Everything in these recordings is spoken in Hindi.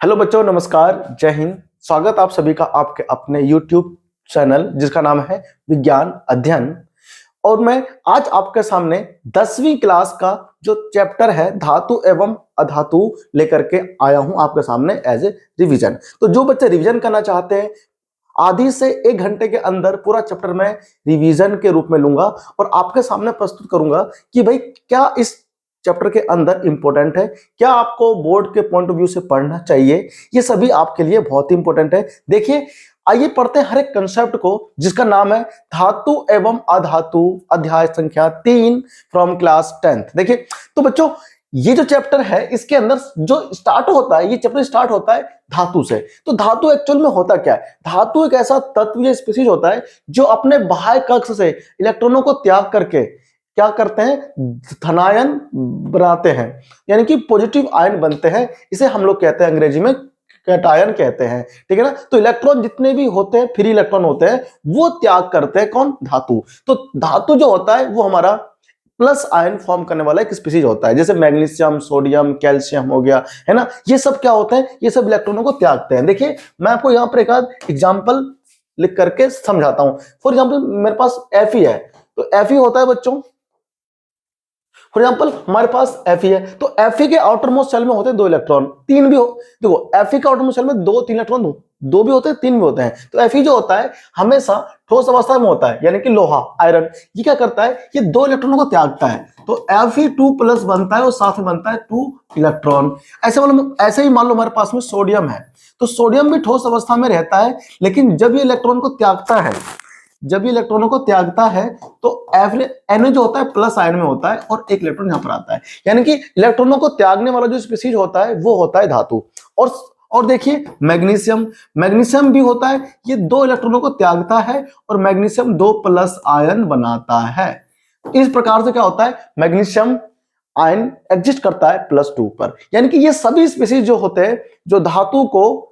हेलो बच्चों, नमस्कार, जय हिंद। स्वागत आप सभी का आपके अपने YouTube चैनल जिसका नाम है विज्ञान अध्ययन। और मैं आज आपके सामने 10वीं क्लास का जो चैप्टर है धातु एवं अधातु लेकर के आया हूं आपके सामने एज ए रिवीजन। तो जो बच्चे रिवीजन करना चाहते हैं, आधी से 1 घंटे के अंदर पूरा चैप्टर मैं रिवीजन के रूप में लूंगा और आपके सामने प्रस्तुत करूंगा कि भाई क्या इस चैप्टर के अंदर इंपॉर्टेंट है, क्या आपको बोर्ड के पॉइंट ऑफ व्यू से पढ़ना चाहिए। ये सभी आपके लिए बहुत इंपॉर्टेंट है। देखिए, आइए पढ़ते हैं हर एक कंसेप्ट को जिसका नाम है धातु एवं अधातु, अध्याय संख्या 3 फ्रॉम क्लास 10th। देखिए तो बच्चों, ये जो चैप्टर है इसके अंदर जो स्टार्ट होता है, ये चैप्टर स्टार्ट होता है धातु से। तो धातु एक्चुअल में होता क्या है? धातु एक ऐसा तत्व या स्पीशीज होता है जो अपने बाह्य कक्ष से इलेक्ट्रॉनों को त्याग करके क्या करते हैं, धनायन बनाते हैं, यानी कि पॉजिटिव आयन बनते हैं। इसे हम लोग कहते हैं अंग्रेजी में कैटायन कहते हैं, ठीक है ना। तो इलेक्ट्रॉन जितने भी होते हैं, फ्री इलेक्ट्रॉन होते हैं, वो त्याग करते हैं कौन? धातु। तो धातु जो होता है वो हमारा प्लस आयन फॉर्म करने वाला एक स्पीशीज होता है, जैसे मैग्नीशियम, सोडियम, कैल्शियम हो गया, है ना। ये सब क्या होते हैं? ये सब इलेक्ट्रॉनों को त्यागते हैं। देखिए मैं आपको यहाँ पर एक आध एग्जाम्पल लिख करके समझाता हूं। फॉर एग्जाम्पल मेरे पास Fe है, तो Fe होता है बच्चों, फॉर एग्जाम्पल हमारे पास Fe है, तो Fe के आउटर मोस्ट सेल में होते हैं 2 इलेक्ट्रॉन, 3 भी हो। देखो Fe के आउटर मोस्ट सेल में 2-3 इलेक्ट्रॉन, 2 भी होते हैं, 3 भी होते हैं। तो Fe जो होता है हमेशा ठोस अवस्था में होता है, यानी कि लोहा, आयरन। ये क्या करता है? ये 2 इलेक्ट्रॉनों को त्यागता है, तो Fe2+ बनता है और साथ में बनता है 2 इलेक्ट्रॉन। ऐसे ही मान लो हमारे पास में सोडियम है, तो सोडियम भी ठोस अवस्था में रहता है, लेकिन जब ये इलेक्ट्रॉन को त्यागता है, जब ये इलेक्ट्रॉनों को त्यागता है तो Na जो होता है प्लस आयन में होता है और एक इलेक्ट्रॉन यहां पर आता है, यानी कि इलेक्ट्रॉनों को त्यागने वाला जो स्पीशीज होता है वो होता है धातु। और देखिए मैग्नीशियम भी होता है, ये 2 इलेक्ट्रॉनों को त्यागता है और मैग्नीशियम 2+ आयन बनाता है। इस प्रकार से क्या होता है, मैग्नीशियम आयन एग्जिस्ट करता है +2 पर। यानी कि ये सभी स्पीशीज जो होते हैं, जो धातु को,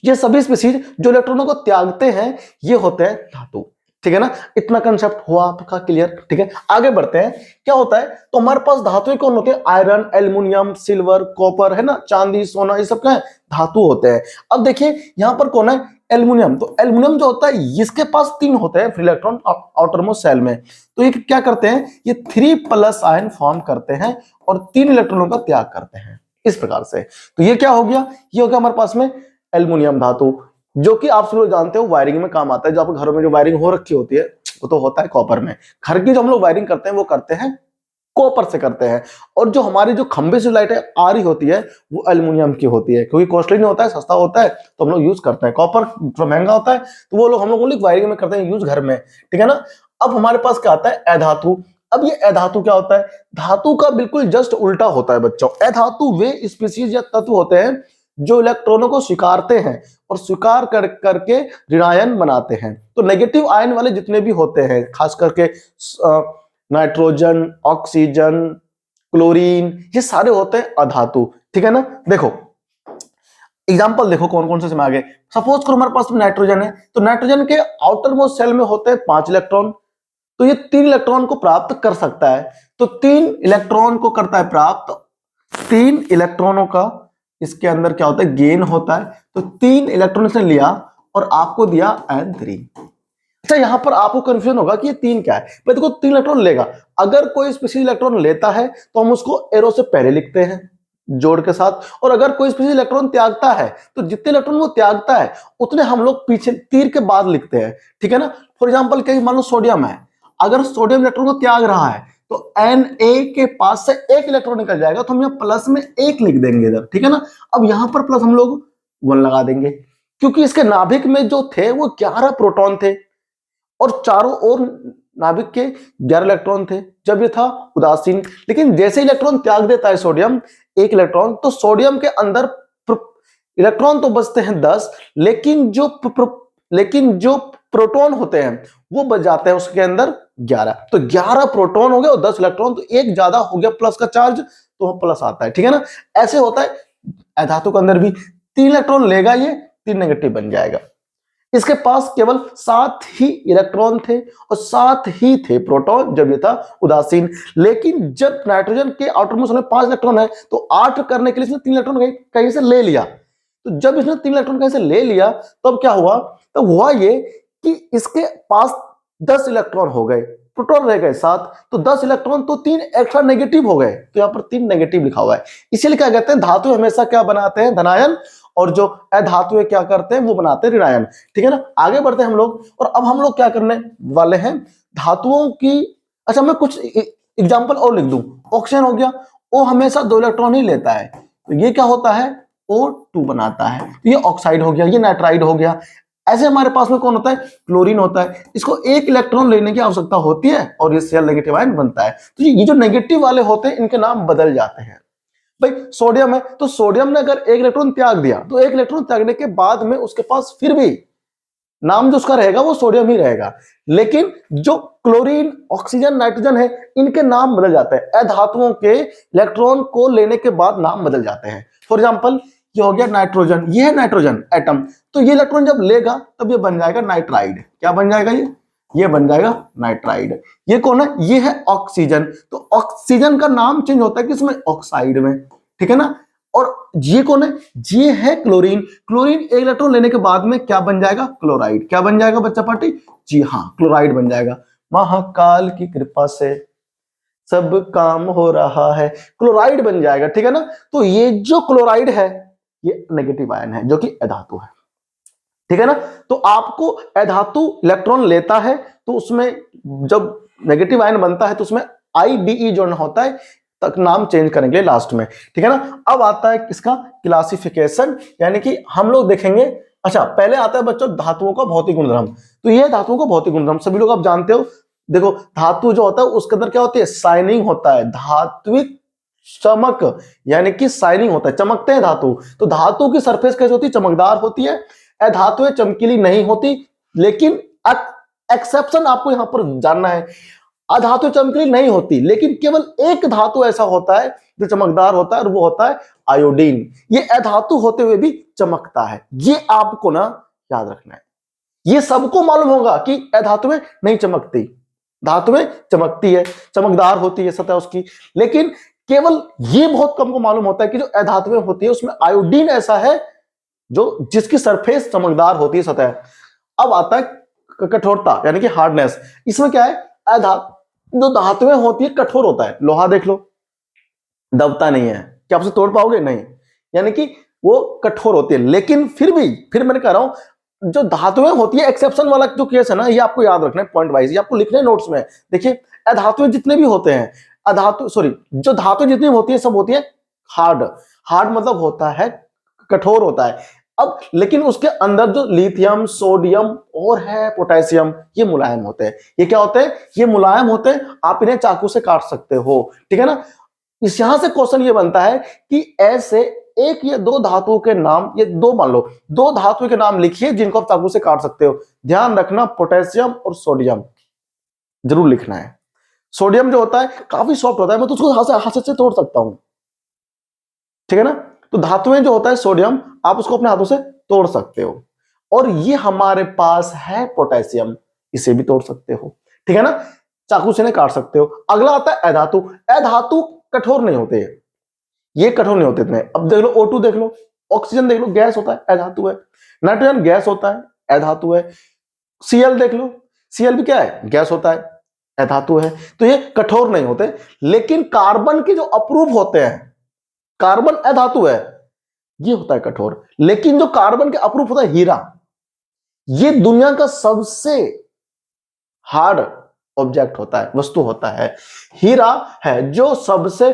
ये सभी स्पीशीज जो इलेक्ट्रॉनों को त्यागते हैं, ये होते हैं धातु। ठीक है ना, इतना कंसेप्ट हुआ आपका क्लियर? ठीक है, आगे बढ़ते हैं। क्या होता है, तो हमारे पास धातु कौन होते हैं? आयरन, एल्युमिनियम, सिल्वर, कॉपर, है ना, चांदी, सोना, ये सब क्या है? धातु होते हैं। अब देखिए यहां पर कौन है? एल्युमिनियम। तो एल्युमिनियम जो होता है इसके पास 3 होते हैं free electron outermost cell में। तो ये क्या करते हैं? ये 3+ आयन फॉर्म करते हैं और 3 इलेक्ट्रॉनों का त्याग करते हैं, इस प्रकार से। तो ये क्या हो गया? ये हो गया हमारे पास में एल्युमिनियम धातु, जो कि आप सब लोग जानते हो वायरिंग में काम आता है। जो आपके घरों में जो वायरिंग हो रखी होती है वो तो होता है कॉपर में। घर की जो हम लोग वायरिंग करते हैं वो करते हैं कॉपर से करते हैं। और जो हमारी जो खंभे से लाइटें आ रही होती है वो एल्युमिनियम की होती है, क्योंकि कॉस्टली नहीं होता है, सस्ता होता है, तो हम लोग यूज करते हैं। कॉपर थोड़ा महंगा होता है, तो वो लोग हम लोग वायरिंग में करते हैं यूज घर में, ठीक है ना। अब हमारे पास क्या आता है? अधातु। अब ये अधातु क्या होता है? धातु का बिल्कुल जस्ट उल्टा होता है बच्चों। अधातु वे स्पीशीज या तत्व होते हैं जो इलेक्ट्रॉनों को स्वीकारते हैं और स्वीकार करके ऋणायन बनाते हैं। तो नेगेटिव आयन वाले जितने भी होते हैं, खास करके नाइट्रोजन, ऑक्सीजन, क्लोरीन, ये सारे होते हैं अधातु, ठीक है ना। देखो एग्जांपल देखो कौन कौन से इसमें आगे। सपोज करो हमारे पास नाइट्रोजन है, तो नाइट्रोजन के आउटर मोस्ट सेल में होते हैं 5 इलेक्ट्रॉन, तो ये 3 इलेक्ट्रॉन को प्राप्त कर सकता है। तो 3 इलेक्ट्रॉन को करता है प्राप्त, 3 इलेक्ट्रॉनों का इसके अंदर क्या होता है? गेन होता है। तो 3 इलेक्ट्रॉन इसने लिया और आपको दिया N3। अच्छा, यहां पर आपको कंफ्यूजन होगा कि ये 3 क्या है। भाई देखो 3 इलेक्ट्रॉन लेगा, अगर कोई स्पेसिफिक इलेक्ट्रॉन लेता है तो हम उसको एरो से पहले लिखते हैं जोड़ के साथ, और अगर कोई स्पेसिफिक इलेक्ट्रॉन त्यागता है तो जितने इलेक्ट्रॉन वो त्यागता है उतने हम लोग पीछे तीर के बाद लिखते हैं, ठीक है ना। फॉर एग्जाम्पल कहीं मान लो सोडियम है, अगर सोडियम इलेक्ट्रॉन को त्याग रहा है तो Na के पास से 1 इलेक्ट्रॉन निकल जाएगा, तो हम यहाँ प्लस में 1 लिख देंगे इधर, ठीक है ना। अब यहां पर प्लस हम लोग 1 लगा देंगे, क्योंकि इसके नाभिक में जो थे वो 11 प्रोटॉन थे और चारों ओर नाभिक के 11 इलेक्ट्रॉन थे जब ये था उदासीन। लेकिन जैसे इलेक्ट्रॉन त्याग देता है सोडियम 1 इलेक्ट्रॉन, तो सोडियम के अंदर इलेक्ट्रॉन तो बचते हैं 10, लेकिन जो प्रोटॉन होते हैं वो बच जाते हैं उसके अंदर 11। तो 11 प्रोटॉन हो गए और 10 इलेक्ट्रॉन, तो एक ज्यादा हो गया प्लस का चार्ज, तो प्लस आता है, ठीक है ना। ऐसे होता है अधातु के अंदर भी, 3 इलेक्ट्रॉन लेगा ये, 3 नेगेटिव बन जाएगा। इसके पास केवल 7 ही इलेक्ट्रॉन थे और 7 ही थे प्रोटॉन जब ये था उदासीन। लेकिन जब नाइट्रोजन के आउटर मोस्ट में 5 इलेक्ट्रॉन है, तो 8 करने के लिए इसने 3 इलेक्ट्रॉन कहीं से ले लिया, तो जब इसने 3 इलेक्ट्रॉन कहीं से ले लिया तब क्या हुआ, तब हुआ ये कि इसके पास 10 इलेक्ट्रॉन हो गए, प्रोटॉन रह गए 7, तो 10 इलेक्ट्रॉन तो 3 एक्स्ट्रा नेगेटिव हो गए, तो यहां पर 3 नेगेटिव लिखा हुआ है। इसीलिए क्या कहते हैं, धातु हमेशा क्या बनाते हैं, धनायन, और जो अधातु क्या करते हैं, वो बनाते हैं ऋणायन। ठीक है ना, आगे बढ़ते हैं हम लोग, और अब हम लोग क्या करने वाले हैं, धातुओं की, अच्छा मैं कुछ एग्जाम्पल और लिख दूं। ऑक्सीजन हो गया, वो हमेशा 2 इलेक्ट्रॉन ही लेता है, तो ये क्या होता है, O2 बनाता है, ये ऑक्साइड हो गया, ये नाइट्राइड हो गया। ऐसे हमारे पास में कौन होता है, क्लोरीन होता है, इसको 1 इलेक्ट्रॉन लेने की आवश्यकता होती है और ये सेल नेगेटिव आयन बनता है। तो ये जो नेगेटिव वाले होते हैं इनके नाम बदल जाते हैं। भाई सोडियम है, तो सोडियम ने अगर 1 इलेक्ट्रॉन त्याग दिया, तो 1 इलेक्ट्रॉन त्यागने के बाद में उसके पास फिर भी नाम जो उसका रहेगा वो सोडियम ही रहेगा, लेकिन जो क्लोरीन, ऑक्सीजन, नाइट्रोजन है, इनके नाम बदल जाते हैं। अधातुओं के इलेक्ट्रॉन को लेने के बाद नाम बदल जाते हैं। फॉर एग्जांपल ये हो गया नाइट्रोजन, ये है नाइट्रोजन एटम, तो ये इलेक्ट्रॉन जब लेगा तब ये बन जाएगा नाइट्राइड। क्या बन जाएगा, ये बन जाएगा नाइट्राइड। ये कौन है, ये है ऑक्सीजन, तो ऑक्सीजन का नाम चेंज होता है किसमें, ऑक्साइड में। ठीक है ना, और ये कौन है, ये है क्लोरीन। क्लोरीन 1 इलेक्ट्रॉन लेने के बाद में क्या बन जाएगा, क्लोराइड। क्या बन जाएगा बच्चा पार्टी, जी हाँ, क्लोराइड बन जाएगा। महाकाल की कृपा से सब काम हो रहा है, क्लोराइड बन जाएगा। ठीक है ना, तो ये जो क्लोराइड है ये नेगेटिव आयन है जो कि अधातु है। ठीक है ना, तो आपको अधातु इलेक्ट्रॉन लेता है तो उसमें जब नेगेटिव आयन बनता है तो उसमें IDE जोड़ना होता है, तक नाम चेंज करेंगे लास्ट में। ठीक है ना, अब आता है इसका क्लासिफिकेशन, यानी कि हम लोग देखेंगे। अच्छा पहले आता है बच्चों धातुओं का भौतिक गुणधर्म, तो ये धातुओं का भौतिक गुणधर्म सभी लोग आप जानते हो। देखो धातु जो होता है उसके अंदर क्या होती है, शाइनिंग होता है, धात्विक चमक, यानी कि शाइनिंग होता है, चमकते हैं धातु। तो धातु की सरफेस कैसे होती है, चमकदार होती है। अधातुएं चमकीली नहीं होती, लेकिन एक्सेप्शन आपको यहां पर जानना है, अधातु चमकीली नहीं होती, लेकिन केवल एक धातु ऐसा होता है जो चमकदार होता है और वो होता है आयोडीन। ये अधातु होते हुए भी चमकता है, ये आपको ना याद रखना है। ये सबको मालूम होगा कि अधातुएं नहीं चमकती, धातुएं चमकती है, चमकदार होती है सतह उसकी, लेकिन केवल ये बहुत कम को मालूम होता है कि जो अधातुएं होती है उसमें आयोडीन ऐसा है जो जिसकी सरफेस चमकदार होती है सतह। अब आता है कठोरता, यानी कि हार्डनेस। इसमें क्या है, जो धातुएं होती है कठोर होता है, लोहा देख लो दबता नहीं है, क्या आप उसे तोड़ पाओगे, नहीं, यानी कि वो कठोर होती है। लेकिन फिर मैंने कह रहा हूं जो धातुएं होती है, एक्सेप्शन वाला जो केस है ना, ये आपको याद रखना है पॉइंट वाइज, ये आपको लिखने हैं नोट्स में। देखिए अधातुएं जितने भी होते हैं, जो धातु जितनी होती है सब होती है हार्ड मतलब होता है कठोर होता है। अब लेकिन उसके अंदर जो लिथियम, सोडियम और है पोटेशियम, ये मुलायम होते हैं। ये क्या होते हैं, ये मुलायम होते हैं, आप इन्हें चाकू से काट सकते हो। ठीक है ना, इस यहां से क्वेश्चन ये बनता है कि ऐसे एक या दो धातुओं के नाम, ये दो मान लो, 2 धातुओं के नाम लिखिए जिनको आप चाकू से काट सकते हो। ध्यान रखना पोटेशियम और सोडियम जरूर लिखना है। सोडियम जो होता है काफी सॉफ्ट होता है, मैं तो उसको हाथ से तोड़ सकता हूं। ठीक है ना, तो धातुएं जो होता है सोडियम, आप उसको अपने हाथों से तोड़ सकते हो। और ये हमारे पास है पोटेशियम, इसे भी तोड़ सकते हो। ठीक है ना, चाकू से नहीं काट सकते हो। अगला आता है अधातु। अधातु कठोर नहीं होते, ये कठोर नहीं होते इतने। अब देख लो O2 देख लो, ऑक्सीजन देख लो, गैस होता है, अधातु है। नाइट्रोजन गैस होता है, अधातु है। Cl देख लो, Cl भी क्या है, गैस होता है, अधातु है। तो ये कठोर नहीं होते। लेकिन कार्बन के जो अप्रूव होते हैं, कार्बन अधातु है, ये होता है कठोर। लेकिन जो कार्बन के अप्रूव होता है हीरा, ये दुनिया का सबसे हार्ड ऑब्जेक्ट होता है, वस्तु होता है। हीरा है जो सबसे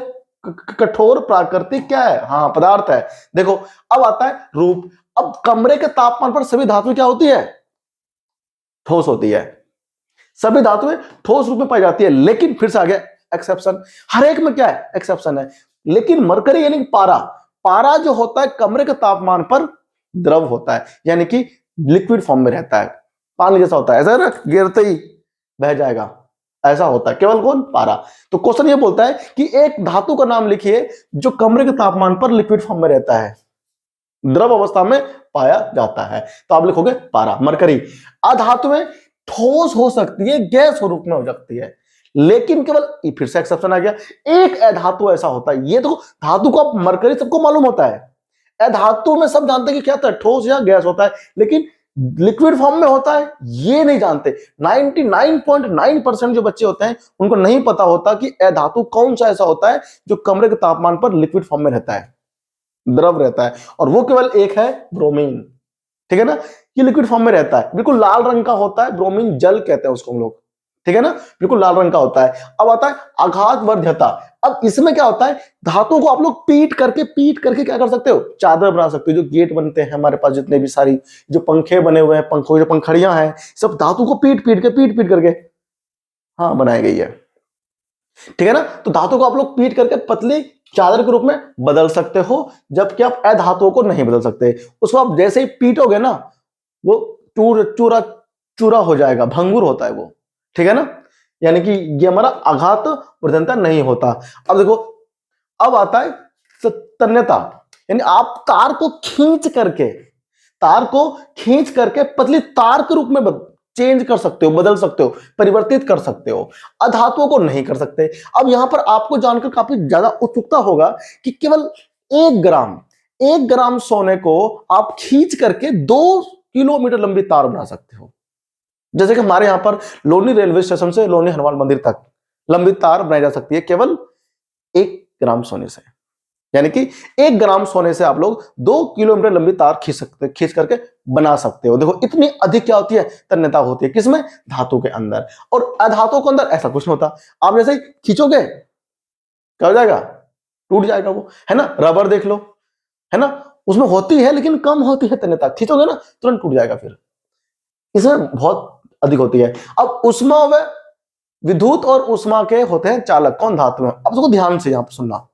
कठोर प्राकृतिक क्या है, हाँ पदार्थ है। देखो अब आता है रूप। अब कमरे के तापमान पर सभी धातुएं क्या होती है, ठोस होती है। सभी धातुएं ठोस रूप में पाई जाती है। लेकिन फिर से आ गया एक्सेप्शन, हर एक में क्या है, एक्सेप्शन है। लेकिन मरकरी यानी पारा जो होता है कमरे के तापमान पर द्रव होता है, यानी कि लिक्विड फॉर्म में रहता है, पानी जैसा होता है, ऐसा ना गिरते ही बह जाएगा, ऐसा होता है केवल कौन, पारा। तो क्वेश्चन ये बोलता है कि एक धातु का नाम लिखिए जो कमरे के तापमान पर लिक्विड फॉर्म में रहता है, द्रव अवस्था में पाया जाता है। तो आप लिखोगे पारा, मरकरी। अधातुएं ठोस हो सकती है, गैस रूप में हो सकती है, लेकिन केवल, फिर से एक्सेप्शन आ गया, एक अधातु ऐसा होता है। ये तो धातु को मरकरी सबको मालूम होता है, अधातु में सब जानते हैं कि क्या होता है, ठोस या गैस होता है, लेकिन लिक्विड फॉर्म में होता है ये नहीं जानते। 99.9% जो बच्चे होते हैं उनको नहीं पता होता कि अधातु कौन सा ऐसा होता है जो कमरे के तापमान पर लिक्विड फॉर्म में रहता है, द्रव रहता है, और वो केवल एक है ब्रोमीन। ठीक है ना, ये लिक्विड फॉर्म में रहता है, बिल्कुल लाल रंग का होता है, ब्रोमीन जल कहते हैं उसको हम लोग। ठीक है ना, बिल्कुल लाल रंग का होता है। अब आता है आघातवर्ध्यता। अब इसमें क्या होता है, धातुओं को आप लोग पीट करके क्या कर सकते हो, चादर बना सकते हो। जो गेट बनते हैं हमारे पास, जितने भी सारी जो पंखे बने हुए हैं, पंखों की जो पंखड़ियां हैं, सब धातु को पीट करके हाँ बनाई गई है। ठीक है ना, तो धातु को आप लोग पीट करके पतली चादर के रूप में बदल सकते हो, जबकि आप अधातुओं को नहीं बदल सकते। उसको आप जैसे ही पीटोगे ना, वो चूरा चूरा हो जाएगा, भंगुर होता है वो। ठीक है ना, यानी कि ये हमारा आघात वर्धनता नहीं होता। अब देखो, अब आता है तन्यता, यानी आप तार को खींच करके पतली तार के रूप में चेंज कर सकते हो, बदल सकते हो, परिवर्तित कर सकते हो। अधातुओं को नहीं कर सकते। अब यहां पर आपको जानकर काफी ज्यादा उत्सुकता होगा कि केवल 1 ग्राम सोने को आप खींच करके 2 किलोमीटर लंबी तार बना सकते हो। जैसे कि हमारे यहां पर लोनी रेलवे स्टेशन से लोनी हनुमान मंदिर तक लंबी तार बनाई जा सकती है केवल 1 ग्राम सोने से। यानी कि 1 ग्राम सोने से आप लोग 2 किलोमीटर लंबी तार खींच करके बना सकते हो। देखो इतनी अधिक क्या होती है, तन्यता होती है किसमें, धातु के अंदर। और अधातु के अंदर ऐसा कुछ नहीं होता। आप जैसे ही खींचोगे क्या हो जाएगा, टूट जाएगा वो, है ना। रबर देख लो, है ना, उसमें होती है लेकिन कम होती है तन्यता, खींचोगे ना तुरंत टूट जाएगा। फिर इसमें बहुत अधिक होती है। अब उष्मा व विद्युत और उष्मा के होते हैं चालक, कौन, धातु है। अब इसको ध्यान से यहां पर सुनना।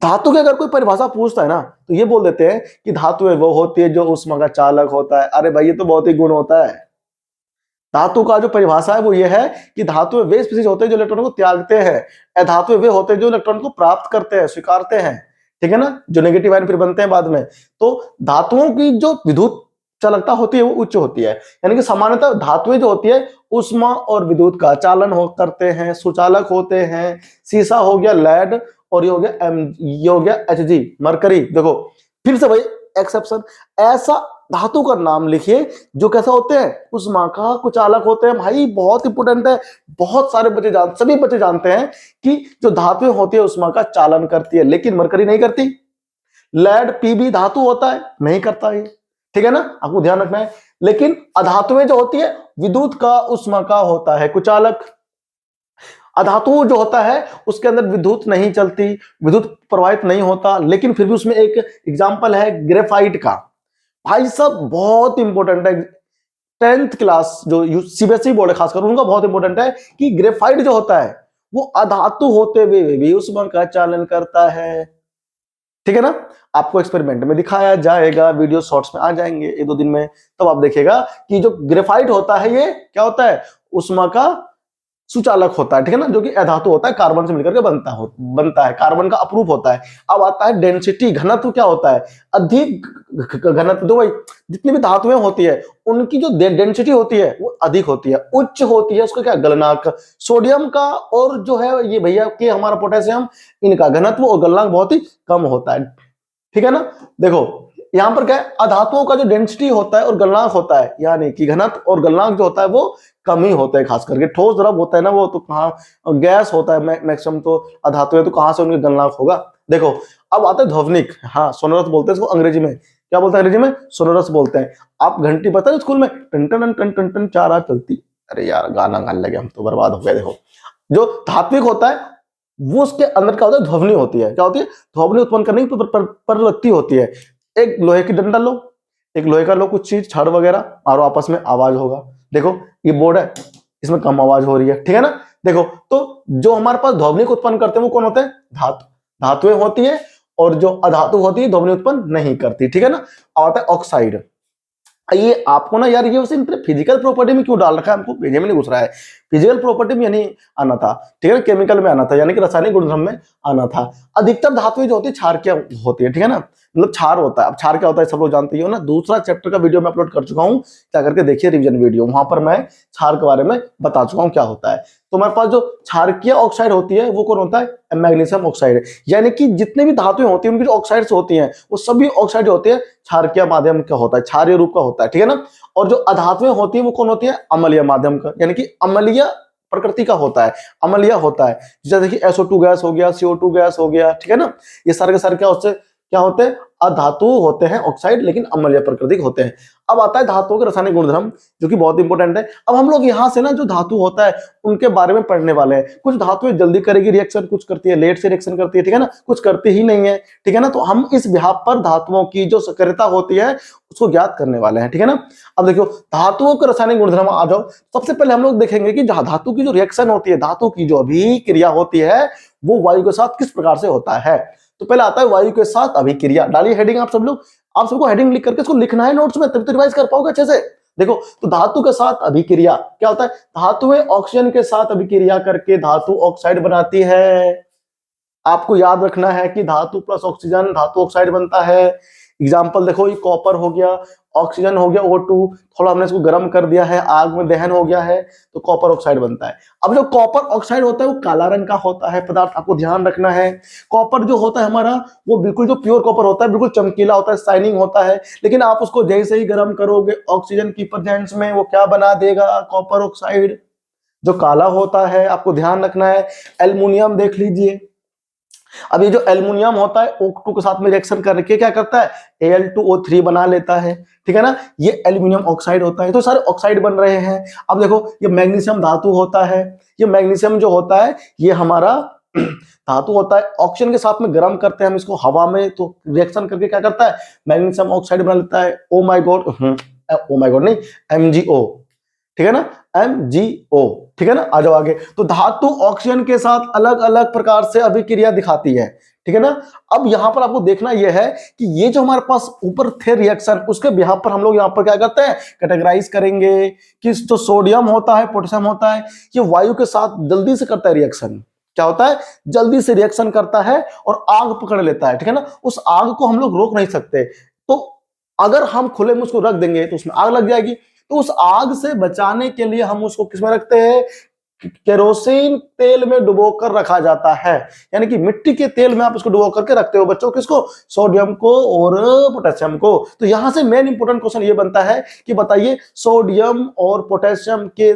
धातु की अगर कोई परिभाषा पूछता है ना, तो ये बोल देते हैं कि धातु है वो होती है जो उष्मा का चालक होता है। अरे भाई, ये तो बहुत ही गुण होता है। धातु का जो परिभाषा है वो ये है कि धातु वे स्पीसीज होते हैं जो इलेक्ट्रॉन को त्यागते हैं, अधातु वे होते हैं जो इलेक्ट्रॉन को प्राप्त करते हैं, स्वीकारते हैं। ठीक है ना, जो नेगेटिव आयन फिर बनते हैं बाद में। तो धातुओं की जो विद्युत चालकता होती है वो उच्च होती है। यानी कि सामान्यतः धातुएं जो होती है उष्मा और विद्युत का चालन करते हैं, सुचालक होते हैं। सीसा हो गया लेड, और ये हो गया Hg मरकरी। देखो फिर से भाई एक्सेप्शन, ऐसा धातु का नाम लिखिए जो कैसा होते हैं, उष्मा का कुचालक होते हैं। भाई बहुत इंपोर्टेंट है, बहुत सारे सभी बच्चे जानते हैं कि जो धातुएं होती है उष्मा का चालन करती है, लेकिन मरकरी नहीं करती। लेड पीबी धातु होता है, नहीं करता ये। ठीक है ना, आपको ध्यान रखना है। लेकिन अधातुएं जो होती है विद्युत का उष्मा का होता है कुचालक। अधातु जो होता है उसके अंदर विद्युत नहीं चलती, विद्युत प्रवाहित नहीं होता, लेकिन फिर भी उसमें एक एग्जांपल है ग्रेफाइट का। भाई सब बहुत इंपॉर्टेंट है, 10th क्लास जो सीबीएसई बोर्ड है खासकर उनका बहुत इंपॉर्टेंट है कि ग्रेफाइट जो होता है वो अधातु होते हुए भी उष्मा का चालन करता है। ठीक है ना, आपको एक्सपेरिमेंट में दिखाया जाएगा, वीडियो शॉर्ट्स में आ जाएंगे 1-2 दिन में, तब आप देखिएगा कि जो ग्रेफाइट होता है ये क्या होता है, उष्मा का सुचालक होता है। ठीक है ना, जो कि अधातु होता है, कार्बन से मिलकर के बनता है, कार्बन का अपरूप होता है। अब आता है डेंसिटी, घनत्व क्या होता है, अधिक घनत्व। तो भाई जितनी भी धातुएं होती है उनकी जो डेंसिटी होती है वो अधिक होती है, उच्च होती है। उसका क्या, गलनांक। सोडियम का और जो है ये भैया कि हमारा पोटेशियम, इनका घनत्व और गलनांक बहुत ही कम होता है। ठीक है ना, देखो यहां पर क्या है, अधातुओं का जो डेंसिटी होता है और गलनांक होता है, यानी कि घनत्व और गलनांक जो होता है वो कम ही होता है। खास करके ठोस द्रव होता है ना, वो तो कहाँ गैस होता है मैक्सिमम, तो अधातु है तो कहां से उनके गलनांक होगा। देखो अब आता है ध्वनिक, हाँ सोनोरस बोलते हैं इसको अंग्रेजी में। क्या बोलते हैं अंग्रेजी में, सोनोरस बोलते हैं। आप घंटी पता है स्कूल में, टन टन टन टन टन 4 चलती। अरे यार गाना गाने लगे हम तो, बर्बाद हो गए। देखो जो धात्विक होता है वो उसके अंदर क्या होता है, ध्वनि होती है। क्या होती है, ध्वनि उत्पन्न करने की प्रवृत्ति होती है। एक लोहे की डंडा लो, एक लोहे का लो, कुछ चीज छड़ वगैरह, और आपस में आवाज होगा। देखो ये बोर्ड है, इसमें कम आवाज हो रही है। ठीक है ना, देखो तो जो हमारे पास ध्वनि को उत्पन्न करते हैं वो कौन होते हैं, धातुएं होती है, और जो अधातु होती है ध्वनि उत्पन्न नहीं करती। ठीक है ना, अब आता है ऑक्साइड। ये आपको ना यार, ये वैसे फिजिकल प्रॉपर्टी में क्यों डाल रखा है, हमको पेज में नहीं घुस रहा है। फिजिकल प्रॉपर्टी में यानी आना था, ठीक है, केमिकल में आना था, यानी कि रासायनिक गुणधर्म में आना था। अधिकतर धातुएं जो होती है क्षारकीय होती है, ठीक है ना, मतलब क्षार होता है। अब क्षार क्या होता है सब लोग जानते ही हो ना, दूसरा चैप्टर का वीडियो मैं अपलोड कर चुका हूँ, क्या करके देखिए रिवीजन वीडियो, वहां पर मैं क्षार के बारे में बता चुका हूँ क्या होता है। तो हमारे पास जो क्षारकीय ऑक्साइड होती है वो कौन होता है, मैग्नीशियम ऑक्साइड। यानी कि जितने भी धातुएं होती हैं उनकी जो ऑक्साइड्स होती हैं वो सभी ऑक्साइड होती है क्षारकीय माध्यम का होता है, क्षारीय रूप का होता है, ठीक है ना। और जो अधातुएं होती है वो कौन होती है, अम्लीय माध्यम का, यानी कि अम्लीय प्रकृति का होता है, अम्लीय होता है। जैसे देखिए SO2 गैस हो गया, CO2 गैस हो गया, ठीक है ना, ये सारे के सारे क्या उससे क्या होते हैं, अधातु होते हैं ऑक्साइड, लेकिन अम्लीय प्रकृति के होते हैं। अब आता है धातुओं के रासायनिक गुणधर्म, जो कि बहुत इंपॉर्टेंट है। अब हम लोग यहाँ से ना जो धातु होता है उनके बारे में पढ़ने वाले हैं। कुछ धातुएं जल्दी करेगी रिएक्शन, कुछ करती है लेट से रिएक्शन करती है, ठीक है ना, कुछ करती ही नहीं है, ठीक है ना। तो हम इस बिहाफ पर धातुओं की जो सक्रियता होती है उसको ज्ञात करने वाले हैं, ठीक है ना। अब देखो धातुओं के रासायनिक गुणधर्म आ जाओ। सबसे पहले हम लोग देखेंगे कि धातु की जो रिएक्शन होती है, धातु की जो अभिक्रिया होती है वो वायु के साथ किस प्रकार से होता है। तो पहले आता है वायु के साथ अभिक्रिया। डालिए हेडिंग आप सब लोग, आप सबको हेडिंग लिख करके इसको लिखना है नोट्स में, तब तो रिवाइज कर पाओगे अच्छे से। देखो तो धातु के साथ अभिक्रिया क्या होता है, धातुएं ऑक्सीजन के साथ अभिक्रिया करके धातु ऑक्साइड बनाती है। आपको याद रखना है कि धातु प्लस ऑक्सीजन धातु ऑक्साइड बनता है। एग्जाम्पल देखो, ये कॉपर हो गया, ऑक्सीजन हो गया O2, थोड़ा हमने इसको गर्म कर दिया है, आग में दहन हो गया है तो कॉपर ऑक्साइड बनता है। अब जो कॉपर ऑक्साइड होता है वो काला रंग का होता है पदार्थ, आपको ध्यान रखना है। कॉपर जो होता है हमारा वो बिल्कुल जो प्योर कॉपर होता है बिल्कुल चमकीला होता है, शाइनिंग होता है, लेकिन आप उसको जैसे ही गर्म करोगे ऑक्सीजन की प्रेजेंस में वो क्या बना देगा, कॉपर ऑक्साइड जो काला होता है। आपको ध्यान रखना है। एल्युमिनियम देख लीजिए, अब ये जो एल्युमिनियम होता है O2 के साथ में रिएक्शन करके क्या करता है, Al2O3 बना लेता है, ठीक है ना, ये एल्युमिनियम ऑक्साइड होता है। तो सारे ऑक्साइड बन रहे हैं। अब देखो ये मैग्नीशियम धातु होता है, ये मैग्नीशियम जो होता है ये हमारा धातु होता है, ऑक्सीजन के साथ में गर्म करते हैं हम इसको हवा में, तो रिएक्शन करके क्या करता है, मैग्नीशियम ऑक्साइड बना लेता है। Oh my God, oh my God नहीं, MgO, ठीक है ना, MgO, ठीक है ना। आ जाओ आगे। तो धातु ऑक्सीजन के साथ अलग अलग प्रकार से अभिक्रिया दिखाती है, ठीक है ना। अब यहां पर आपको देखना यह है कि ये जो हमारे पास ऊपर थे रिएक्शन, उसके बिहाफ पर हम लोग यहां पर क्या करते हैं, कैटेगराइज करेंगे कि जो सोडियम होता है पोटेशियम होता है ये वायु के साथ जल्दी से करता है रिएक्शन। क्या होता है, जल्दी से रिएक्शन करता है और आग पकड़ लेता है, ठीक है ना। उस आग को हम लोग रोक नहीं सकते, तो अगर हम खुले में उसको रख देंगे तो उसमें आग लग जाएगी। तो उस आग से बचाने के लिए हम उसको किसमें रखते हैं, केरोसिन तेल में डुबो कर रखा जाता है। यानी कि मिट्टी के तेल में आप इसको डुबो करके रखते हो बच्चों, किसको, सोडियम को और पोटेशियम को। तो यहां से मेन इंपोर्टेंट क्वेश्चन ये बनता है कि बताइए सोडियम और पोटेशियम के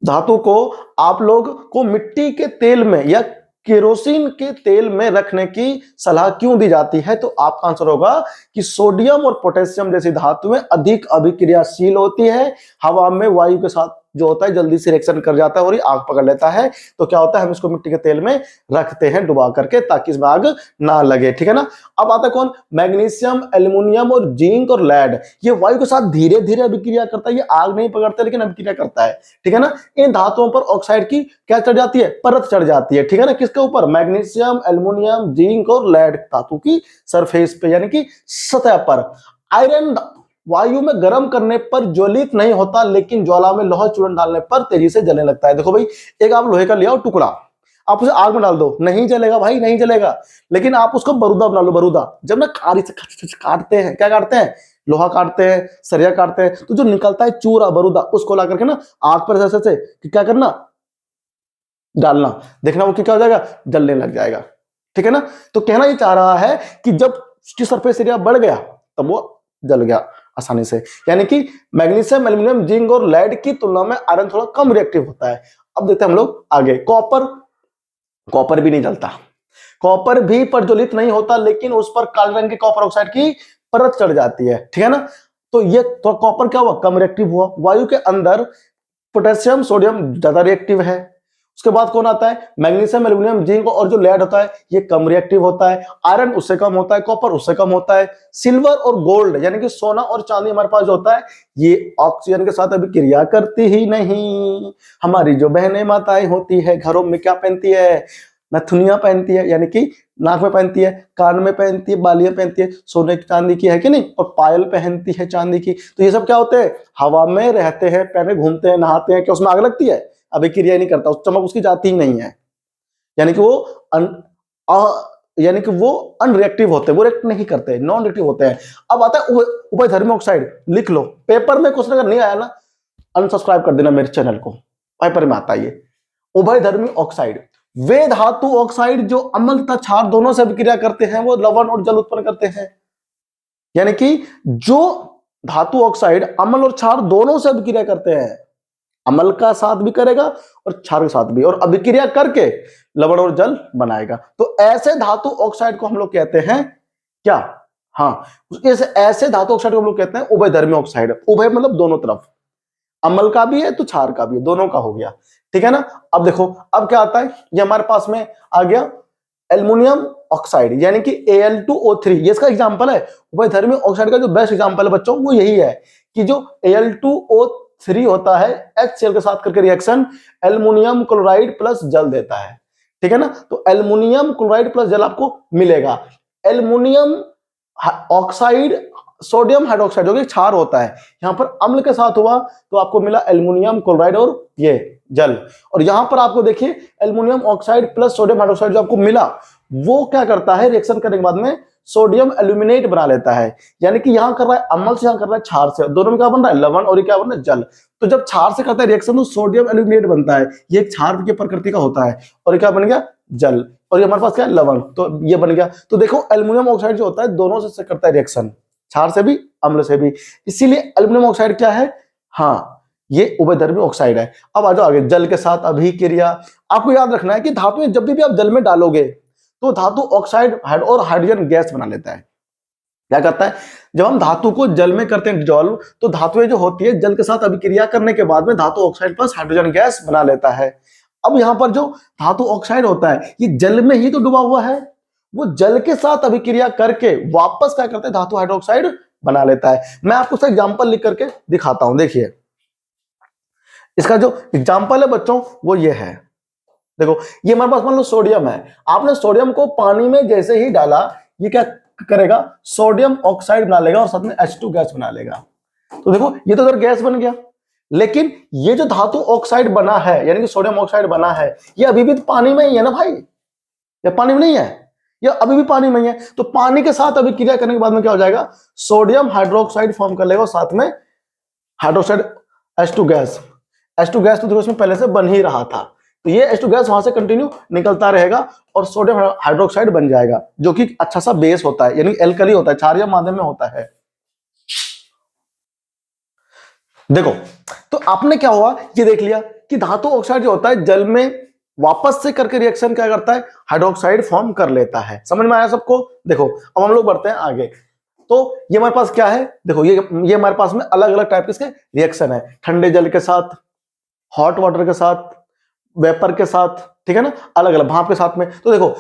धातु को आप लोग को मिट्टी के तेल में या केरोसिन के तेल में रखने की सलाह क्यों दी जाती है। तो आपका आंसर होगा कि सोडियम और पोटेशियम जैसी धातुएं अधिक अभिक्रियाशील होती है, हवा में वायु के साथ जो होता है जल्दी से रिएक्शन कर जाता है और ये आग पकड़ लेता है। तो क्या होता है, हम इसको मिट्टी के तेल में रखते हैं डुबा करके ताकि इसमें आग ना लगे, ठीक है ना। अब आता है कौन, मैग्नीशियम, एल्युमिनियम और जिंक और लेड, ये वायु के साथ धीरे धीरे अभिक्रिया करता है, ये आग नहीं पकड़ता लेकिन अभिक्रिया करता है, ठीक है ना। इन धातुओं पर ऑक्साइड की क्या चढ़ जाती है, परत चढ़ जाती है, ठीक है ना। किसके ऊपर, मैग्नीशियम, एल्युमिनियम, जिंक और लेड धातु की सरफेस पे यानी कि सतह पर। आयरन वायु में गर्म करने पर ज्वलित नहीं होता लेकिन ज्वाला में लोहा चूर्ण डालने पर तेजी से जलने लगता है। देखो भाई, एक आप लोहे का लिया टुकड़ा, आप उसे आग में डाल दो, नहीं जलेगा भाई, नहीं जलेगा, लेकिन आप उसको बरूदा बना लो। बरूदा जब ना खारी से काटते हैं, क्या काटते हैं, लोहा काटते हैं, सरिया काटते हैं, तो जो निकलता है चूरा बरूदा, उसको ला करके ना आग पर ऐसे क्या करना, डालना, देखना वो क्या हो जाएगा, जलने लग जाएगा, ठीक है ना। तो कहना ये चाह रहा है कि जब उसकी सरफेस एरिया बढ़ गया तब वो जल गया आसानी से। यानी कि मैग्नीशियम, एल्युमिनियम, जिंक और लेड की तुलना में आयरन थोड़ा कम रिएक्टिव होता है। अब देखते हैं हम लोग आगे। कॉपर, कॉपर भी नहीं जलता, कॉपर भी प्रज्वलित नहीं होता लेकिन उस पर काले रंग के कॉपर ऑक्साइड की परत चढ़ जाती है, ठीक है ना। तो ये तो कॉपर क्या हुआ, कम रिएक्टिव हुआ। वायु के अंदर पोटेशियम, सोडियम ज्यादा रिएक्टिव है। उसके बाद कौन आता है, मैग्नीशियम, एल्युमिनियम, जिंक और जो लेड होता है ये कम रिएक्टिव होता है। आयरन उससे कम होता है, कॉपर उससे कम होता है। सिल्वर और गोल्ड यानी कि सोना और चांदी हमारे पास जो होता है ये ऑक्सीजन के साथ अभी क्रिया करती ही नहीं। हमारी जो बहनें माताएं होती है घरों में क्या पहनती है, नथुनिया पहनती है, यानी कि नाक में पहनती है, कान में पहनती है, बालियां पहनती है, सोने की चांदी की, है कि नहीं, और पायल पहनती है चांदी की। तो ये सब क्या होते हैं, हवा में रहते हैं, पहने घूमते हैं, नहाते हैं, क्या उसमें आग लगती है, अभिक्रिया नहीं करता, उस चमक उसकी जाती ही नहीं है, यानी कि वो यानी कि वो अनरिएक्टिव होते हैं, वो रिएक्ट नहीं करते, नॉन रिएक्टिव होते हैं। अब आता है उभयधर्मी ऑक्साइड, लिख लो, पेपर में क्वेश्चन अगर नहीं आया ना, अनसब्सक्राइब कर देना मेरे चैनल को, पेपर में आता है ये। उभयधर्मी ऑक्साइड, वे धातु ऑक्साइड जो अम्ल तथा क्षार दोनों से अभिक्रिया करते हैं, वो लवण और जल उत्पन्न करते हैं। यानी कि जो धातु ऑक्साइड अम्ल और क्षार दोनों से अभिक्रिया करते हैं, अम्ल का साथ भी करेगा और क्षार के साथ भी, और अभिक्रिया करके लवण और जल बनाएगा, तो ऐसे धातु ऑक्साइड को हम लोग कहते हैं क्या, हाँ, ऐसे धातु ऑक्साइड को हम लोग कहते हैं उभयधर्मी ऑक्साइड। उभय मतलब दोनों तरफ, अम्ल का भी है तो क्षार का भी है, दोनों का हो गया, ठीक है ना। अब देखो, अब क्या आता है, ये हमारे पास में आ गया एल्युमिनियम ऑक्साइड, यानी कि Al2O3, ये इसका एग्जांपल है। उभयधर्मी ऑक्साइड का जो बेस्ट एग्जांपल है बच्चों, वो यही है कि जो Al2O3 होता है, HCl के साथ करके रिएक्शन एल्युमिनियम क्लोराइड प्लस जल देता है, ठीक है ना। तो एल्युमिनियम क्लोराइड प्लस जल आपको मिलेगा। एल्युमिनियम ऑक्साइड सोडियम हाइड्रोक्साइड जो कि क्षार होता है, यहां पर अम्ल के साथ हुआ तो आपको मिला एल्युमिनियम क्लोराइड और ये जल, और यहां पर आपको देखिए aluminium oxide plus sodium hydroxide जो आपको मिला, वो क्या करता है, रिएक्शन करने के बाद में सोडियम एल्यूमिनेट बना लेता है, यानी कि यहां कर रहा है अम्ल से, यहां कर रहा है क्षार से, दोनों में क्या बन रहा है, लवण, और ये क्या बन रहा है, जल। तो जब क्षार से करता है रिएक्शन तो सोडियम एल्यूमिनेट बनता है, ये क्षार की प्रकृति का होता है, और ये क्या बन गया, जल, और ये हमारे पास क्या है, लवण, तो ये बन गया। तो देखो एल्युमिनियम ऑक्साइड जो होता है दोनों से करता है रिएक्शन, क्षार से भी अम्ल से भी, इसीलिए एल्युमिनियम ऑक्साइड क्या है, हाँ, ये उभयधर्मी ऑक्साइड है। अब आ जाओ आगे, जल के साथ अभिक्रिया। आपको याद रखना है कि धातु जब भी आप जल में डालोगे तो धातु ऑक्साइड और हाइड्रोजन गैस बना लेता है। क्या करता है, जब हम धातु को जल में करते हैं डिजॉल्व, तो धातुएं जो होती है जल के साथ अभिक्रिया करने के बाद में धातु ऑक्साइड प्लस हाइड्रोजन गैस बना लेता है। अब यहां पर जो धातु ऑक्साइड होता है ये जल में ही तो डूबा हुआ है, वो जल के साथ अभिक्रिया करके वापस क्या करता है, धातु हाइड्रोक्साइड बना लेता है। मैं आपको इसका एग्जांपल लिख करके दिखाता हूं, देखिए इसका जो एग्जांपल है बच्चों वो ये है। देखो ये हमारे पास मान लो सोडियम है, आपने सोडियम को पानी में जैसे ही डाला, ये क्या करेगा, सोडियम ऑक्साइड बना लेगा और साथ में H2 गैस बना लेगा। तो देखो ये तो उधर गैस बन गया, लेकिन ये जो धातु ऑक्साइड बना है, यानी कि सोडियम ऑक्साइड बना है, ये अभी भी तो पानी में ही है ना भाई, ये पानी में नहीं है, ये अभी भी पानी में ही है। तो पानी के साथ अभिक्रिया करने के बाद में क्या हो जाएगा, सोडियम हाइड्रोक्साइड फॉर्म कर लेगा और साथ में hydroxide H2 gas. H2 gas तो देखो इसमें पहले से बन ही रहा था, तो ये H2 गैस वहां से कंटिन्यू निकलता रहेगा और सोडियम हाइड्रोक्साइड बन जाएगा, जो कि अच्छा सा बेस होता है, यानी एल्कली होता है, क्षारीय माध्यम में होता है। देखो तो आपने क्या हुआ, ये देख लिया कि धातु ऑक्साइड जो होता है जल में वापस से करके रिएक्शन क्या करता है, हाइड्रोक्साइड फॉर्म कर लेता है। समझ में आया सबको। देखो अब हम लोग बढ़ते हैं आगे, तो ये हमारे पास क्या है, देखो ये हमारे पास में अलग अलग टाइप के इसके रिएक्शन है, ठंडे जल के साथ, हॉट वाटर के साथ, वेपर के साथ, ठीक है ना, अलग अलग भाप के साथ में। तो देखो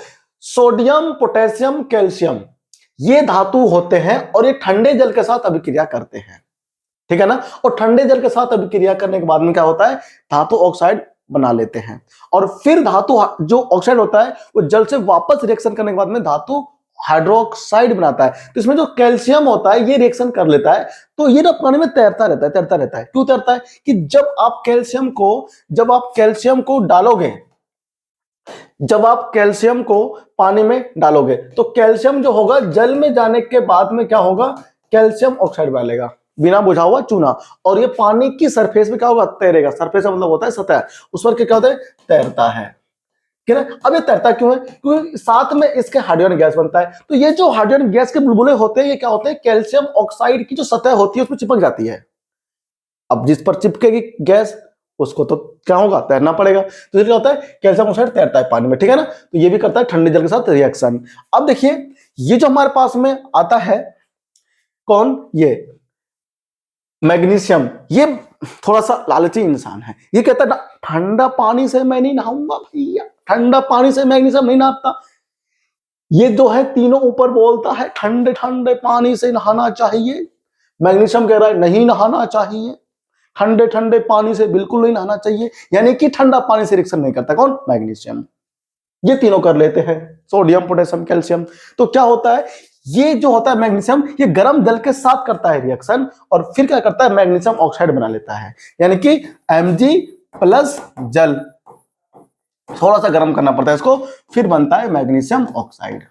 सोडियम पोटेशियम कैल्शियम ये धातु होते हैं और ये ठंडे जल के साथ अभिक्रिया करते हैं, ठीक है ना, और ठंडे जल के साथ अभिक्रिया करने के बाद में क्या होता है, धातु ऑक्साइड बना लेते हैं, और फिर धातु जो ऑक्साइड होता है वो जल से वापस रिएक्शन करने के बाद में धातु हाइड्रोक्साइड बनाता है। तो इसमें जो कैल्शियम होता है ये रिएक्शन कर लेता है, तो ये ना पानी में तैरता रहता है। क्यों तैरता है, कि जब आप कैल्शियम को डालोगे, जब आप कैल्शियम को पानी में डालोगे तो कैल्शियम जो होगा जल में जाने के बाद में क्या होगा, कैल्शियम ऑक्साइड बना लेगा, बिना बुझा हुआ चूना, और ये पानी की सरफेस में क्या होगा, तैरेगा। सरफेस का मतलब होता है सतह, उस पर क्या होता है, तैरता है, ठीक है। अब ये तैरता क्यों है, क्योंकि साथ में इसके हाइड्रोजन गैस बनता है। तो ये जो हाइड्रोजन गैस के बुलबुले होते हैं ये क्या होते हैं, कैल्शियम ऑक्साइड की जो सतह होती है उसमें चिपक जाती है। अब जिस पर चिपकेगी गैस उसको तो क्या होगा, तैरना पड़ेगा। तो इसलिए होता है कैल्शियम ऑक्साइड तैरता है पानी में, ठीक है ना। तो ये भी करता है ठंडे जल के साथ रिएक्शन। अब देखिए ये जो हमारे पास में आता है कौन, ये मैग्नीशियम, ये थोड़ा सा लालची इंसान है, ये कहता है ठंडा पानी से मैं नहीं नहाऊंगा भैया, ठंडा पानी से मैग्नीशियम नहीं नहाता। ये जो है तीनों ऊपर बोलता है ठंडे ठंडे पानी से नहाना चाहिए, मैग्नीशियम कह रहा है नहीं नहाना चाहिए, ठंडे ठंडे पानी से बिल्कुल नहीं नहाना चाहिए, यानी कि ठंडा पानी से रिएक्शन नहीं करता कौन, मैग्नीशियम। ये तीनों कर लेते हैं, सोडियम, पोटेशियम, कैल्शियम। तो क्या होता है, ये जो होता है मैग्नीशियम, ये गर्म जल के साथ करता है रिएक्शन और फिर क्या करता है, मैग्नीशियम ऑक्साइड बना लेता है। यानी कि Mg प्लस जल, थोड़ा सा गर्म करना पड़ता है इसको, फिर बनता है मैग्नीशियम ऑक्साइड।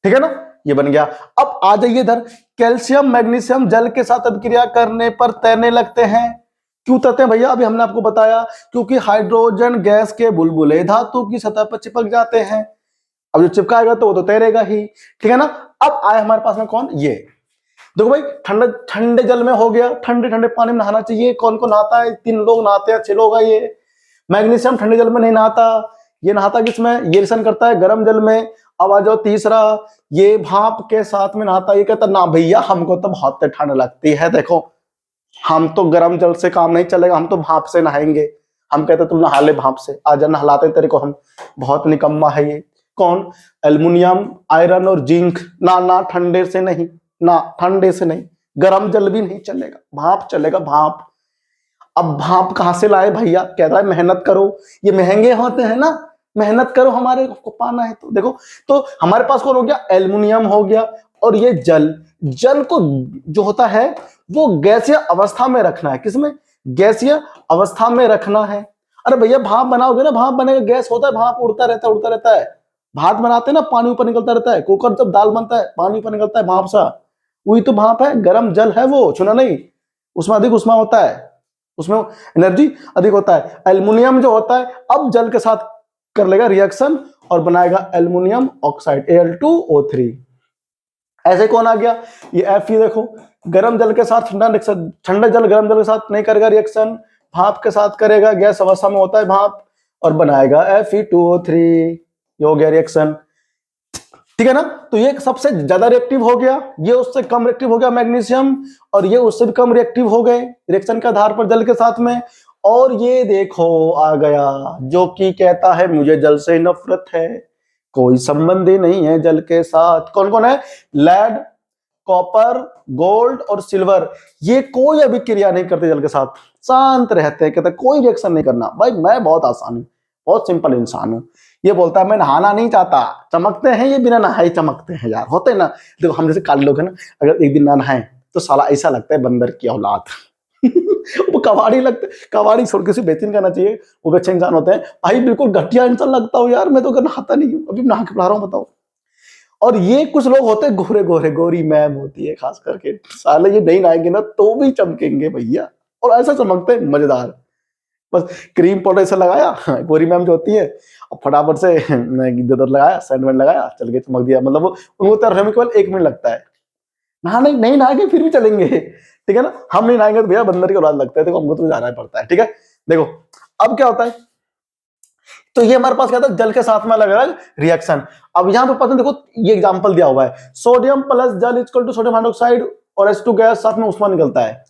ठीक है ना, ये बन गया। अब आ जाइए इधर, कैल्शियम मैग्नीशियम जल के साथ अभिक्रिया करने पर तैरने लगते हैं। क्यों तैरते हैं भैया, अभी हमने आपको बताया, क्योंकि हाइड्रोजन गैस के बुलबुले धातु की सतह पर चिपक जाते हैं। अब जो चिपकाएगा तो वो तो तैरेगा ही, ठीक है ना। अब आए हमारे पास में कौन, ये देखो भाई, ठंडे ठंडे जल में हो गया, ठंडे ठंडे पानी में नहाना चाहिए। कौन कौन नहाता है, 3 लोग नहाते हैं, 6 लोग है ये। मैग्नीशियम ठंडे जल में नहीं नहाता, ये नहाता किसमें, ये रिएक्शन करता है गर्म जल में। अब आ जाओ तीसरा, ये भाप के साथ में नहाता, ये कहता ना भैया हमको तो बहुत ठंड लगती है, देखो हम तो गर्म जल से काम नहीं चलेगा, हम तो भाप से नहाएंगे। हम कहते तुम नहा ले भाप से, आजा नहलाते तेरे को हम, बहुत निकम्मा है ये। कौन, एल्युमिनियम, आयरन और जिंक, ना ना ठंडे से नहीं, ना ठंडे से नहीं, गर्म जल भी नहीं चलेगा, भाप चलेगा, भाप। अब भाप कहां से लाए भैया, कह रहा है मेहनत करो, ये महंगे होते हैं ना, मेहनत करो हमारे को पाना है। तो देखो, तो हमारे पास कौन हो गया, एल्युमिनियम हो गया, और ये जल, जल को जो होता है वो गैसीय अवस्था में रखना है, किसमें, गैसीय अवस्था में रखना है। अरे भैया भाप बनाओगे ना, भाप बनेगा, गैस होता है, भाप उड़ता रहता है, उड़ता रहता है। भात बनाते हैं ना, पानी ऊपर निकलता रहता है, कुकर जब दाल बनता है पानी ऊपर निकलता है, भाप सा, वही तो भाप है, गर्म जल है वो, सुना नहीं, उसमें अधिक उष्मा होता है, उसमें एनर्जी अधिक होता है। एल्युमिनियम जो होता है अब जल के साथ कर लेगा रिएक्शन और बनाएगा एल्युमिनियम ऑक्साइड, Al2O3। ऐसे कौन आ गया, ये Fe, देखो गर्म जल के साथ ठंडा जल गर्म जल के साथ नहीं करेगा रिएक्शन, भाप के साथ करेगा, गैस अवस्था में होता है भाप, और बनाएगा Fe2O3, ये हो गया रिएक्शन। ठीक है ना, तो ये सबसे ज्यादा रिएक्टिव हो गया, ये उससे कम रिएक्टिव हो गया मैग्नीशियम, और ये उससे भी कम रिएक्टिव हो गए रिएक्शन के आधार पर जल के साथ में। और ये देखो आ गया जो कि कहता है मुझे जल से नफरत है, कोई संबंध ही नहीं है जल के साथ। कौन कौन है, लेड, कॉपर, गोल्ड और सिल्वर, ये कोई अभिक्रिया नहीं करते जल के साथ, शांत रहते हैं, कहते कोई रिएक्शन नहीं करना। भाई मैं बहुत आसान हूं, बहुत सिंपल इंसान हूं। ये बोलता है मैं नहाना नहीं चाहता, चमकते हैं ये, बिना नहाए चमकते हैं यार, होते हैं ना। देखो हम जैसे काले लोग हैं ना, अगर एक दिन ना नहाए तो साला ऐसा लगता है बंदर की औलाद। वो कबाड़ी लगते, कबाड़ी छोड़ के बेचैन करना चाहिए, वो अच्छे इंसान होते हैं। भाई बिल्कुल घटिया इंसान लगता हूँ यार मैं तो, नहाता नहीं हूँ, अभी नहा के पढ़ा रहा हूँ, बताओ। और ये कुछ लोग होते हैं गोरे गोरे, गोरी मैम होती है खास करके, साले ये नहीं नहाएंगे ना तो भी चमकेंगे भैया, और ऐसा चमकते हैं मजेदार। बस क्रीम पाउडर ऐसा लगाया, गोरी मैम जो होती है, और फटाफट से इधर लगाया, सैंडविच लगाया, चल के चमक दिया। मतलब उनको तैरने में केवल 1 मिनट लगता है, नहाने नहीं नहाएंगे फिर भी चलेंगे, ठीक है ना। हम नहीं नहाएंगे तो भैया बंदर की औलाद लगता है, देखो हमको तो जाना पड़ता है, ठीक है। देखो अब क्या होता है, तो ये हमारे पास क्या था, जल के साथ में अलग अलग रिएक्शन। अब यहां पर पता देखो, ये एग्जांपल दिया हुआ है, सोडियम प्लस जल इक्वल टू सोडियम हाइड्रोक्साइड और H2 गैस, साथ में उष्मा निकलता है।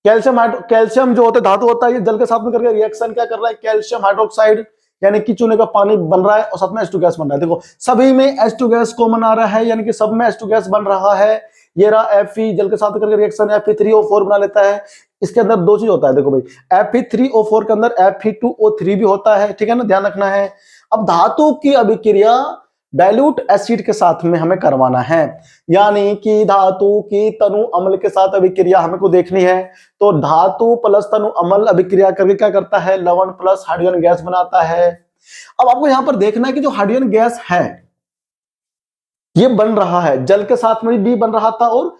कैल्शियम जो होता है धातु होता है, ये जल के साथ में करके रिएक्शन क्या कर रहा है, कैल्शियम हाइड्रोक्साइड यानी कि चूने का पानी बन रहा है और साथ में H2 गैस बन रहा है। देखो सभी में H2 गैस कॉमन आ रहा है, यानी कि सब में H2 गैस बन रहा है। ये रहा Fe, जल के साथ करके रिएक्शन Fe3O4 बना लेता है। इसके अंदर 2 चीज होता है, देखो भाई Fe3O4 के अंदर Fe2O3 भी होता है, ठीक है ना, ध्यान रखना है। अब धातु की अभिक्रिया डाइल्यूट एसिड के साथ में हमें करवाना है, यानी कि धातु की तनु अम्ल के साथ अभिक्रिया हमें को देखनी है। तो धातु प्लस तनु अम्ल अभिक्रिया करके क्या करता है, लवण प्लस हाइड्रोजन गैस बनाता है। अब आपको यहां पर देखना है कि जो हाइड्रोजन गैस है ये बन रहा है, जल के साथ में भी बन रहा था और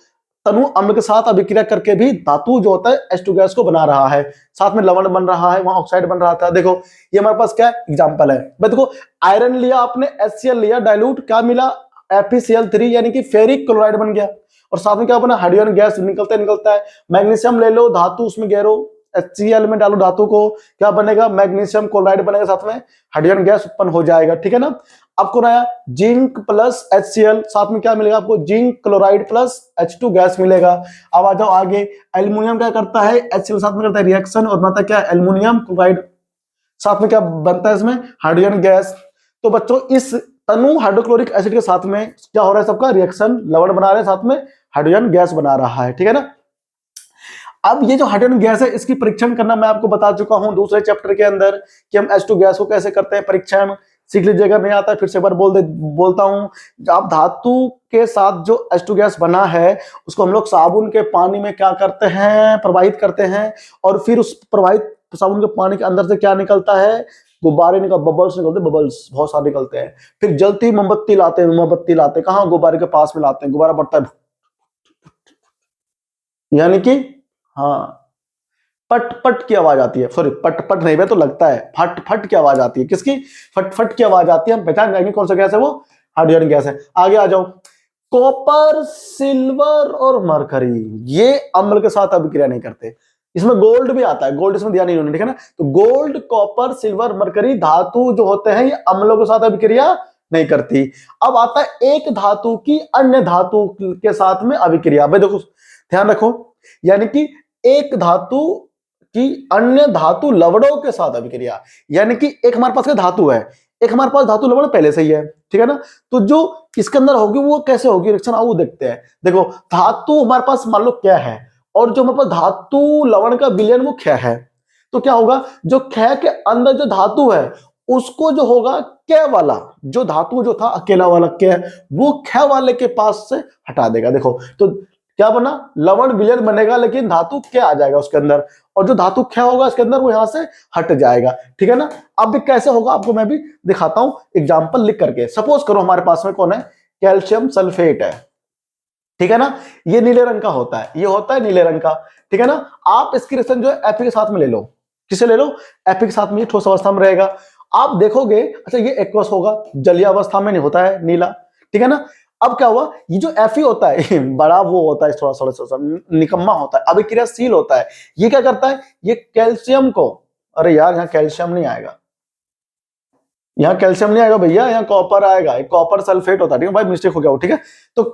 तनु अम्ल के साथ अभिक्रिया करके भी धातु जो होता है H2 गैस को बना रहा है, साथ में लवण बन रहा है, वहां ऑक्साइड बन रहा था। देखो ये हमारे पास क्या एग्जांपल है, देखो आयरन लिया आपने, HCl लिया, डाइल्यूट क्या मिला, FeCl3 यानी कि फेरिक क्लोराइड बन गया, और साथ में क्या बना, हाइड्रोजन गैस निकलता है। मैग्नीशियम ले लो, धातु उसमें गैरो, HCl में डालो धातु को, क्या बनेगा, मैग्नीशियम क्लोराइड बनेगा, साथ में हाइड्रोजन गैस उत्पन्न हो जाएगा, ठीक है ना। आपको नया जिंक प्लस HCl, साथ में क्या मिलेगा आपको, zinc chloride plus H2 gas मिलेगा। अब आ जाओ आगे, एल्युमिनियम क्या करता है, HCl साथ में करता है रिएक्शन और बनता क्या, एल्युमिनियम क्लोराइड, साथ में क्या बनता है इसमें, हाइड्रोजन गैस। तो बच्चों इस तनु हाइड्रोक्लोरिक एसिड के साथ में क्या हो रहा है, सबका रिएक्शन, लवण बना रहे हैं, साथ में हाइड्रोजन गैस बना रहा है, ठीक है ना। अब ये जो हाइड्रोजन गैस है इसकी परीक्षण करना मैं आपको बता चुका हूं दूसरे चैप्टर के अंदर, कि हम H2 गैस को कैसे करते हैं परीक्षण। सीख लीजिएगा, नहीं आता है फिर से एक बार बोलता हूं। आप धातु के साथ जो H2 गैस बना है उसको हम लोग साबुन के पानी में क्या करते हैं, प्रवाहित करते हैं, और फिर उस प्रवाहित साबुन के पानी के अंदर से क्या निकलता है, गुब्बारे बबल्स निकलते, बबल्स बहुत सारे निकलते हैं। फिर जलती हुई मोमबत्ती लाते हैं, मोमबत्ती लाते कहाँ, गुब्बारे के पास में लाते हैं, गुब्बारा बढ़ता है, यानी कि हाँ पट पट की आवाज आती है, सॉरी पट पट नहीं, तो लगता है फट फट की आवाज आती है, किसकी, फट फट की आवाज आती है। हम पहचान जाएंगे कौन सा गैस है वो, हाइड्रोजन गैस है। आगे आ जाओ, कॉपर, सिल्वर और मरकरी ये अम्ल के साथ अभिक्रिया नहीं करते। इसमें गोल्ड भी आता है, गोल्ड इसमें दिया नहीं उन्होंने, ठीक है ना। तो गोल्ड, कॉपर, सिल्वर, मरकरी धातु जो होते हैं ये अम्लों के साथ अभिक्रिया नहीं करती। अब आता है एक धातु की अन्य धातु के साथ में अभिक्रिया। भाई देखो ध्यान रखो, यानी कि एक धातु की अन्य धातु लवणों के साथ अभिक्रिया, यानी कि एक हमारे पास का धातु है, एक हमारे पास धातु लवण पहले से ही है, ठीक है ना। तो जो इसके अंदर होगी वो कैसे होगी रिएक्शन, आओ देखते हैं। देखो धातु हमारे पास मान लो क्या है, और जो हमारे पास धातु लवण का विलयन वो क्षय है, तो क्या होगा, जो क्षय के अंदर जो धातु है उसको जो होगा क्षय वाला, जो धातु जो था अकेला वाला क्षय, वो क्षय वाले के पास से हटा देगा। देखो तो क्या बना, लवण विलयन बनेगा लेकिन धातु क्षय आ जाएगा उसके अंदर, और जो धातु क्षय होगा इसके अंदर वो यहां से हट जाएगा, ठीक है ना। अब भी कैसे होगा आपको मैं भी दिखाता हूं एग्जांपल लिख करके। सपोज करो हमारे पास में कौन है, कैल्शियम सल्फेट है, ठीक है ना। ये नीले रंग का होता है, ये होता है नीले रंग का, ठीक है ना। आप इसकी रिएक्शन जो है Fe के साथ में ले लो, किसे ले लो, Fe के साथ में, ठोस अवस्था में रहेगा। आप देखोगे अच्छा ये एक्वस होगा, जलीय अवस्था में नहीं होता है नीला, ठीक है ना। अब क्या हुआ, ये जो Fe होता है बड़ा वो होता है, थोड़ा सा निकम्मा होता है, अभिक्रियाशील होता है। ये क्या करता है, ये कैल्शियम को, अरे यार यहाँ कैल्शियम नहीं आएगा, यहाँ कैल्शियम नहीं आएगा भैया, यहाँ कॉपर आएगा, कॉपर सल्फेट होता है, ठीक है भाई, मिस्टेक हो गया वो, ठीक है। तो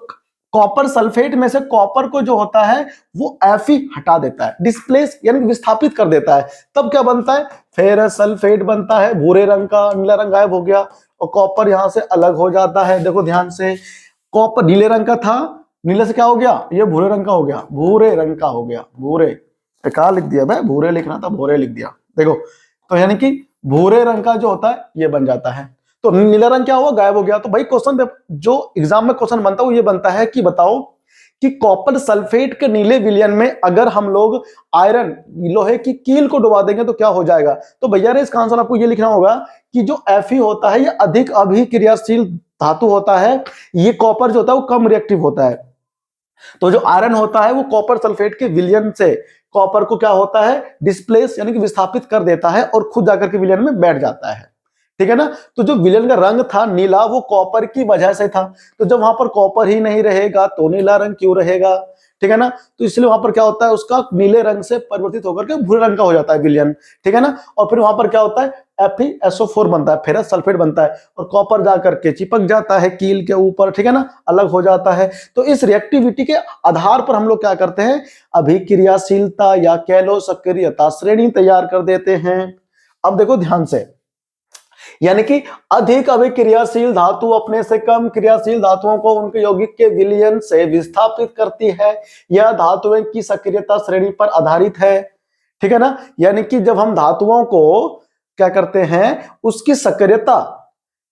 कॉपर सल्फेट में से कॉपर को जो होता है वो Fe हटा देता है, डिस्प्लेस यानी विस्थापित कर देता है। तब क्या बनता है, फेरस सल्फेट बनता है, भूरे रंग का, नीला रंग गायब हो गया और कॉपर यहां से अलग हो जाता है। देखो ध्यान से, कॉपर नीले रंग का था, नीले से क्या हो गया, ये भूरे रंग का हो गया, भूरे रंग का हो गया, भूरे कहा लिख दिया भाई, भूरे लिखना था, भूरे लिख दिया। देखो तो यानी कि भूरे रंग का जो होता है ये बन जाता है, तो नीला रंग क्या हुआ, गायब हो गया। तो भाई क्वेश्चन जो एग्जाम में क्वेश्चन बनता है वो ये बनता है कि बताओ कि कॉपर सल्फेट के नीले विलयन में अगर हम लोग आयरन, लोहे की कील को डुबा देंगे तो क्या हो जाएगा। तो भैया ने इसका आंसर आपको ये लिखना होगा कि जो Fe होता है ये अधिक अभिक्रियाशील धातु होता है, ये कॉपर जो होता है वो कम रिएक्टिव होता है। तो जो आयरन होता है वो कॉपर सल्फेट के विलयन से कॉपर को क्या होता है, डिस्प्लेस यानी कि विस्थापित कर देता है और खुद जाकर के विलयन में बैठ जाता है, ठीक है ना। तो जो विलयन का रंग था नीला वो कॉपर की वजह से था, तो जब वहां पर कॉपर ही नहीं रहेगा तो नीला रंग क्यों रहेगा, ठीक है ना। तो इसलिए वहां पर क्या होता है, उसका नीले रंग से परिवर्तित होकर के भूरे रंग का हो जाता है विलयन, ठीक है ना। और फिर वहां पर क्या होता है, FeSO4 बनता है, फेरस सल्फेट बनता है, और कॉपर जाकर के चिपक जाता है कील के ऊपर, ठीक है ना, अलग हो जाता है। तो इस रिएक्टिविटी के आधार पर हम लोग क्या करते हैं, अभिक्रियाशीलता या कह लो सक्रियता श्रेणी तैयार कर देते हैं। अब देखो ध्यान से, यानी कि अधिक अभिक्रियाशील धातु अपने से कम क्रियाशील धातुओं को उनके यौगिक के विलयन से विस्थापित करती है। यह धातुओं की सक्रियता श्रेणी पर आधारित है, ठीक है ना। यानी कि जब हम धातुओं को क्या करते हैं, उसकी सक्रियता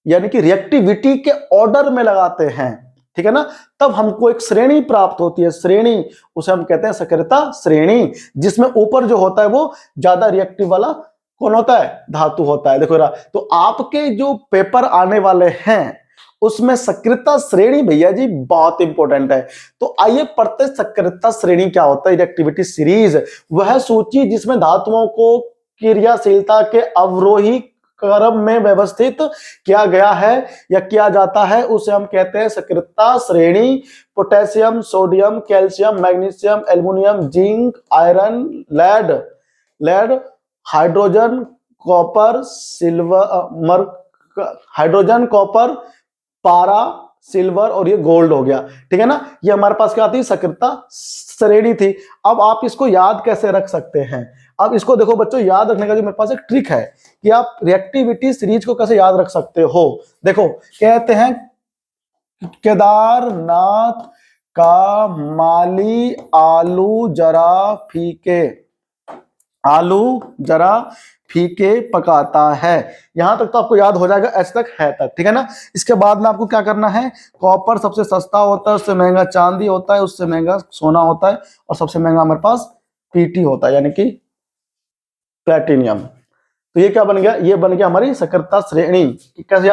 यानी कि रिएक्टिविटी के ऑर्डर में लगाते हैं, ठीक है ना, तब हमको एक श्रेणी प्राप्त होती है, श्रेणी, उसे हम कहते हैं सक्रियता श्रेणी, जिसमें ऊपर जो होता है वो ज्यादा रिएक्टिव वाला कौन होता है, धातु होता है। देखो तो आपके जो पेपर आने वाले हैं उसमें सक्रियता श्रेणी भैया जी बहुत इंपॉर्टेंट है। तो आइए पढ़ते सक्रियता श्रेणी क्या होता है। रिएक्टिविटी सीरीज वह सूची जिसमें धातुओं को क्रियाशीलता के अवरोही क्रम में व्यवस्थित किया गया है या किया जाता है, उसे हम कहते हैं सक्रियता श्रेणी। Potassium, sodium, calcium, magnesium, aluminium, zinc, iron, lead, hydrogen, copper, silver, hydrogen, copper, पारा, सिल्वर और ये गोल्ड हो गया, ठीक है ना। ये हमारे पास क्या आती है, सक्रियता श्रेणी थी। अब आप इसको याद कैसे रख सकते हैं, अब इसको देखो बच्चों, याद रखने का जो मेरे पास एक ट्रिक है कि आप रिएक्टिविटी सीरीज को कैसे याद रख सकते हो। देखो कहते हैं केदारनाथ का माली आलू जरा फीके, आलू जरा फीके पकाता है। यहां तक तो आपको याद हो जाएगा, एच तक है तक, ठीक है ना। इसके बाद में आपको क्या करना है, कॉपर सबसे सस्ता होता है, उससे महंगा चांदी होता है, उससे महंगा सोना होता है, और सबसे महंगा हमारे पास पीटी होता है, यानी कि प्लेटिनियम। तो ये क्या बन गया, ये बन गया हमारी सक्रियता श्रेणी। कैसे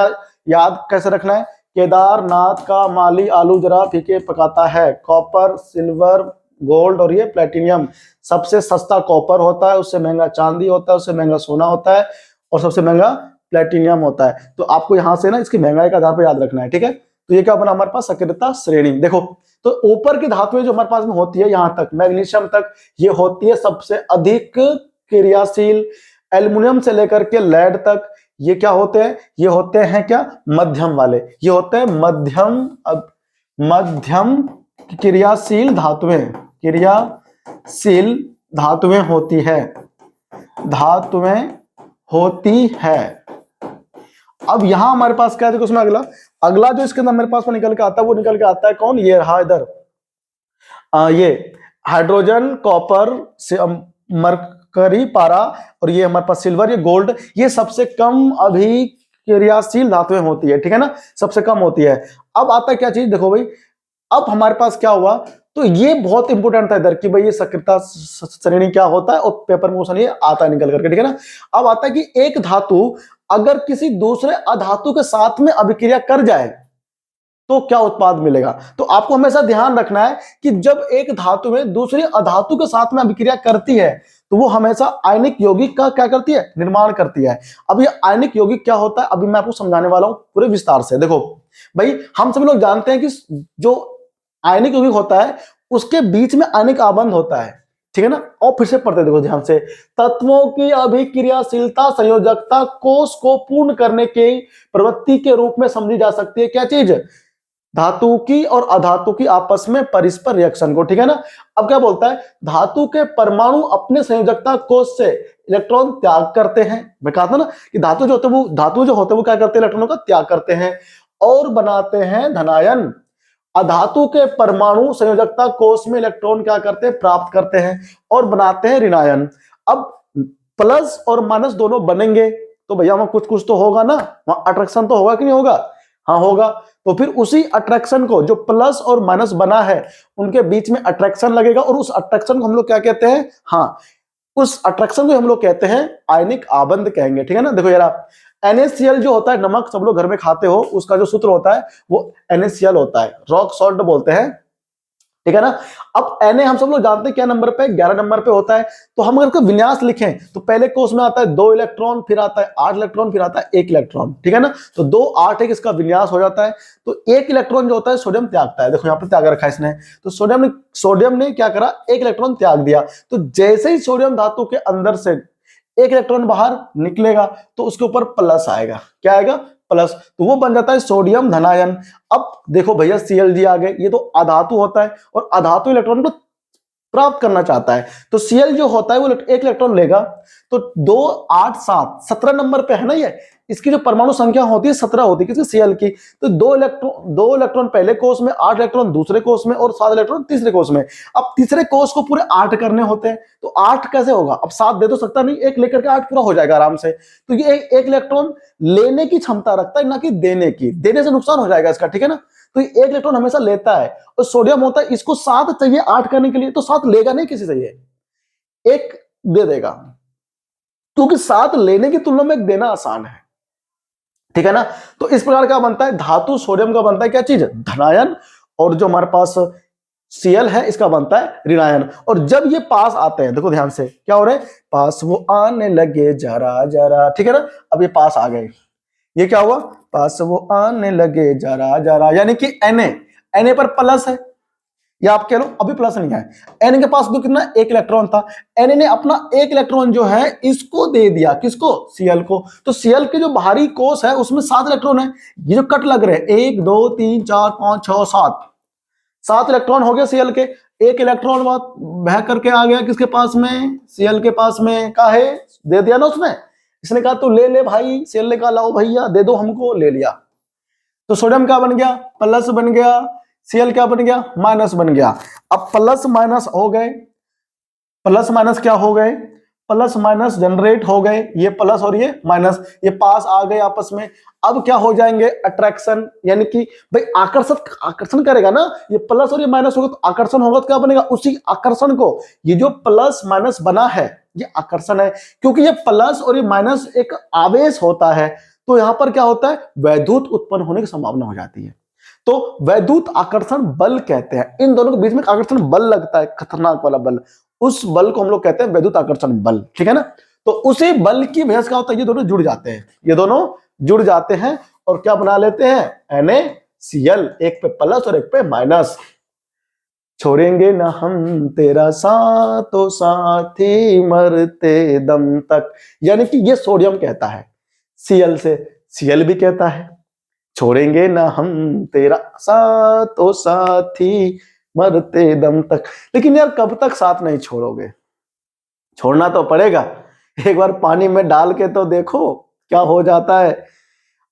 याद कैसे रखना है, केदारनाथ का माली आलू जरा फीके पकाता है, कॉपर, सिल्वर, गोल्ड और ये प्लेटिनियम। सबसे सस्ता कॉपर होता है, उससे महंगा चांदी होता है, उससे महंगा सोना होता है, और सबसे महंगा प्लेटिनियम होता है। तो आपको यहां से ना इसकी महंगाई का आधार पर याद रखना है, ठीक है। तो ये क्या बना हमारे पास, सक्रियता श्रेणी। देखो तो ऊपर की धातुएं जो हमारे पास में होती है, यहां तक मैग्नीशियम तक, ये होती है सबसे अधिक क्रियाशील। एल्युमिनियम से लेकर के लेड तक ये क्या होते हैं, ये होते हैं क्या, मध्यम वाले। ये होते हैं मध्यम क्रियाशील धातुएं, क्रियाशील धातुएं होती है, धातुएं होती है। अब यहां हमारे पास क्या है, देखो उसमें अगला अगला जो इसके अंदर मेरे पास में निकल के आता है, वो निकल के आता है कौन, ये रहा इधर, ये हाइड्रोजन, कॉपर, मरकरी, पारा, और ये हमारे पास सिल्वर, ये गोल्ड। ये सबसे कम अभिक्रियाशील धातुएं होती है, ठीक है ना, सबसे कम होती है। अब आता है क्या चीज, देखो भाई, अब हमारे पास क्या हुआ, तो ये बहुत इंपॉर्टेंट था इधर कि भाई ये सक्रियता श्रेणी क्या होता है, और पेपर में क्वेश्चन ये आता है निकल करके, ठीक है ना। अब आता है कि एक धातु अगर किसी दूसरे अधातु के साथ में अभिक्रिया कर जाए तो क्या उत्पाद मिलेगा। तो आपको हमेशा ध्यान रखना है कि जब एक धातु में दूसरी अधातु के साथ में अभिक्रिया करती है तो वो हमेशा आयनिक यौगिक का क्या करती है, निर्माण करती है। अब ये आयनिक यौगिक क्या होता है, अभी मैं आपको समझाने वाला हूं पूरे विस्तार से। देखो भाई, हम सभी लोग जानते हैं कि जो आयनिक यौगिक होता है उसके बीच में आयनिक आबंध होता है, ठीक है ना। और फिर से पढ़ते देखो ध्यान से, तत्वों की अभिक्रियाशीलता संयोजकता कोष को पूर्ण करने की प्रवृत्ति के रूप में समझी जा सकती है। क्या चीज, धातु की और अधातु की आपस में परस्पर रिएक्शन को, ठीक है ना। अब क्या बोलता है, धातु के परमाणु अपने संयोजकता कोष से इलेक्ट्रॉन त्याग करते हैं। मैं कहा था ना कि धातु जो होते हैं वो क्या करते हैं, इलेक्ट्रॉनों का त्याग करते हैं और बनाते हैं धनायन। अधातु के परमाणु संयोजकता कोष में इलेक्ट्रॉन क्या करते हैं, प्राप्त करते हैं और बनाते हैं ऋणायन। अब प्लस और माइनस दोनों बनेंगे तो भैया वहां कुछ कुछ तो होगा ना, वहां अट्रैक्शन तो होगा कि नहीं होगा, हाँ होगा। तो फिर उसी अट्रैक्शन को, जो प्लस और माइनस बना है उनके बीच में अट्रैक्शन लगेगा, और उस अट्रैक्शन को हम लोग क्या कहते हैं, हाँ उस अट्रैक्शन को हम लोग कहते हैं आयनिक आबंध कहेंगे, ठीक है ना। देखो यार, NaCl जो होता है, नमक सब लोग घर में खाते हो, उसका जो सूत्र होता है वो NaCl होता है, रॉक सॉल्ट बोलते हैं, ठीक है ना। अब Na हम सब लोग जानते हैं क्या नंबर पे, 11 नंबर पे होता है। तो हम अगर इसका विन्यास लिखें तो पहले कोष में आता है 2 इलेक्ट्रॉन, फिर आता है 8 इलेक्ट्रॉन, फिर आता है 1 इलेक्ट्रॉन, ठीक है ना। तो 2 8 1 इसका विन्यास हो जाता है। तो 1 इलेक्ट्रॉन जो होता है सोडियम त्यागता है, देखो यहाँ पर त्याग रखा है इसने। तो सोडियम ने क्या करा, 1 इलेक्ट्रॉन त्याग दिया। तो जैसे ही सोडियम धातु के अंदर से 1 इलेक्ट्रॉन बाहर निकलेगा तो उसके ऊपर प्लस आएगा, क्या आएगा, प्लस। तो वो बन जाता है सोडियम धनायन। अब देखो भैया Cl आ गए, ये तो अधातु होता है और अधातु इलेक्ट्रॉन को प्राप्त करना चाहता है। तो Cl जो होता है वो 1 इलेक्ट्रॉन लेगा। तो 2 8 7 17 नंबर पे है ना ये, इसकी जो परमाणु संख्या होती है 17 होती है किसी Cl की। तो 2 इलेक्ट्रॉन पहले कोष में, 8 इलेक्ट्रॉन दूसरे कोष में और 7 इलेक्ट्रॉन तीसरे कोष में। अब तीसरे कोष को पूरे 8 करने होते हैं, तो 8 कैसे होगा, अब 7 दे तो सकता नहीं, 1 लेकर के 8 पूरा हो जाएगा आराम से। तो ये 1 इलेक्ट्रॉन लेने की क्षमता रखता है, ना कि देने की, देने से नुकसान हो जाएगा इसका, ठीक है ना। तो 1 इलेक्ट्रॉन हमेशा लेता है, और सोडियम होता है, इसको 7 चाहिए 8 करने के लिए, तो 7 लेगा नहीं किसी से, ये 1 दे देगा, क्योंकि 7 लेने की तुलना में 1 देना आसान है, ठीक है ना। तो इस प्रकार का बनता है धातु सोडियम का बनता है क्या चीज, धनायन, और जो हमारे पास Cl है इसका बनता है ऋणायन। और जब ये पास आते हैं, देखो ध्यान से क्या हो रहा है, पास वो आने लगे जरा जरा, ठीक है ना। अब ये पास आ गए, ये क्या हुआ, पास वो आने लगे जरा जरा, यानी कि Na पर प्लस है, या आप कह लो अभी प्लस नहीं है। Na के पास तो कितना, 1 इलेक्ट्रॉन था। Na ने अपना 1 इलेक्ट्रॉन जो है इसको दे दिया, किसको, Cl को। तो Cl के जो बाहरी कोष है उसमें 7 इलेक्ट्रॉन है, ये जो कट लग रहे हैं 1 2 3 4 5 6 7 इलेक्ट्रॉन हो गए Cl के। 1 इलेक्ट्रॉन बह करके आ गया किसके पास में, Cl के पास में, का है, दे दिया ना उसने। इसने कहा तो ले ले भाई, Cl ने कहा लाओ भैया दे दो हमको, ले लिया। तो सोडियम क्या बन गया, प्लस बन गया, Cl क्या बन गया, माइनस बन गया। अब प्लस माइनस हो गए, प्लस माइनस क्या हो गए, प्लस माइनस जनरेट हो गए, ये प्लस और ये माइनस, ये पास आ गए आपस में। अब क्या हो जाएंगे, अट्रैक्शन, यानी कि भाई आकर्षण, आकर्षण करेगा ना, ये प्लस और ये माइनस होगा तो आकर्षण होगा, तो क्या बनेगा, उसी आकर्षण को, ये जो प्लस माइनस बना है ये आकर्षण है, क्योंकि ये प्लस और ये माइनस एक आवेश होता है, तो यहां पर क्या होता है, वैद्युत उत्पन्न होने की संभावना हो जाती है। तो वैद्युत आकर्षण बल कहते हैं, इन दोनों के बीच में आकर्षण बल लगता है, खतरनाक वाला बल, उस बल को हम लोग कहते हैं वैद्युत आकर्षण बल, ठीक है ना। तो उसी बल की वजह से क्या होता है, ये दोनों जुड़ जाते हैं, ये दोनों जुड़ जाते हैं और क्या बना लेते हैं, NaCl, एक पे प्लस और एक पे माइनस। छोड़ेंगे ना हम तेरा साथो साथी मरते दम तक, यानी कि ये सोडियम कहता है, Cl से Cl भी कहता है छोड़ेंगे ना हम तेरा साथो साथी मरते दम तक। लेकिन यार कब तक साथ नहीं छोड़ोगे, छोड़ना तो पड़ेगा, एक बार पानी में डाल के तो देखो क्या हो जाता है,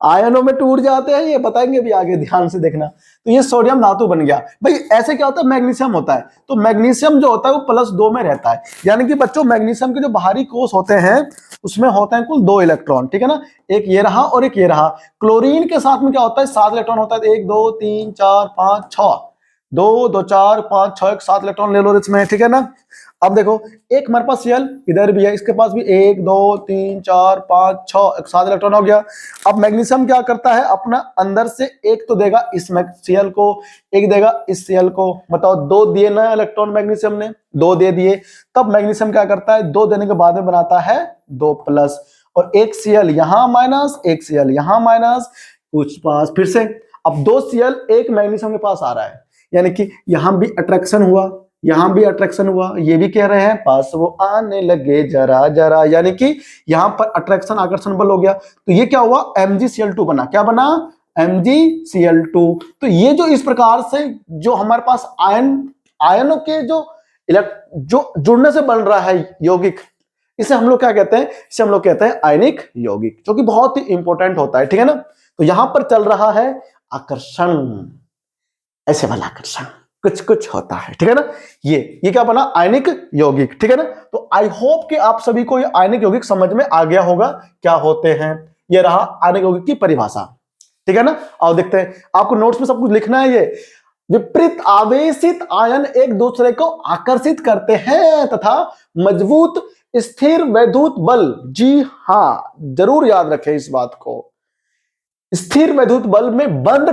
आयनों में टूट जाते हैं, ये बताएंगे भी आगे, ध्यान से देखना। तो ये सोडियम धातु बन गया। भाई ऐसे क्या होता है, मैग्नीशियम होता है, तो मैग्नीशियम जो होता है वो +2 में रहता है, यानी कि बच्चों मैग्नीशियम के जो बाहरी कोष होते हैं उसमें होते हैं कुल 2 इलेक्ट्रॉन, ठीक है ना, एक ये रहा और एक ये रहा। क्लोरीन के साथ में क्या होता है, 7 इलेक्ट्रॉन होता है, 1 2 3 4 5 6, 2 2 4 5 6, 7 इलेक्ट्रॉन ले लो इसमें, ठीक है ना। अब देखो एक हमारे पास Cl इधर भी है, इसके पास भी 1 2 3 4 5 6, 7 इलेक्ट्रॉन हो गया। अब मैग्नीशियम क्या करता है, अपना अंदर से एक तो देगा इस Cl को, एक देगा इस Cl को, बताओ 2 दिए ना इलेक्ट्रॉन मैग्नीशियम ने, 2 दे दिए। तब मैग्नीशियम क्या करता है, 2 देने के बाद में बनाता है 2 प्लस, और एक Cl यहां माइनस, एक Cl यहां माइनस, कुछ पास फिर से। अब 2 Cl एक मैग्नीशियम के पास आ रहा है, यानी कि यहां भी अट्रैक्शन हुआ, यहां भी अट्रैक्शन हुआ, ये भी कह रहे हैं पास वो आने लगे जरा जरा, यानी कि यहां पर अट्रैक्शन आकर्षण बल हो गया। तो ये क्या हुआ, MgCl2 बना, क्या बना, MgCl2। तो ये जो इस प्रकार से जो हमारे पास आयनों के जो जुड़ने से बन रहा है यौगिक, इसे हम लोग क्या कहते हैं, इसे हम लोग कहते हैं आयनिक यौगिक, जो कि बहुत ही इंपॉर्टेंट होता है, ठीक है ना। तो यहां पर चल रहा है आकर्षण, ऐसे वाला आकर्षण कुछ कुछ होता है, ठीक है ना। ये क्या बना, आयनिक यौगिक, ठीक है ना। तो आई होप कि आप सभी को ये आयनिक यौगिक समझ में आ गया होगा क्या होते हैं। ये रहा आयनिक यौगिक की परिभाषा, ठीक है ना। आओ देखते हैं, आपको नोट्स में सब कुछ लिखना है। ये विपरीत आवेशित आयन एक दूसरे को आकर्षित करते हैं तथा मजबूत स्थिर वैद्युत बल, जी हाँ जरूर याद रखें इस बात को, स्थिर वैद्युत बल में बंद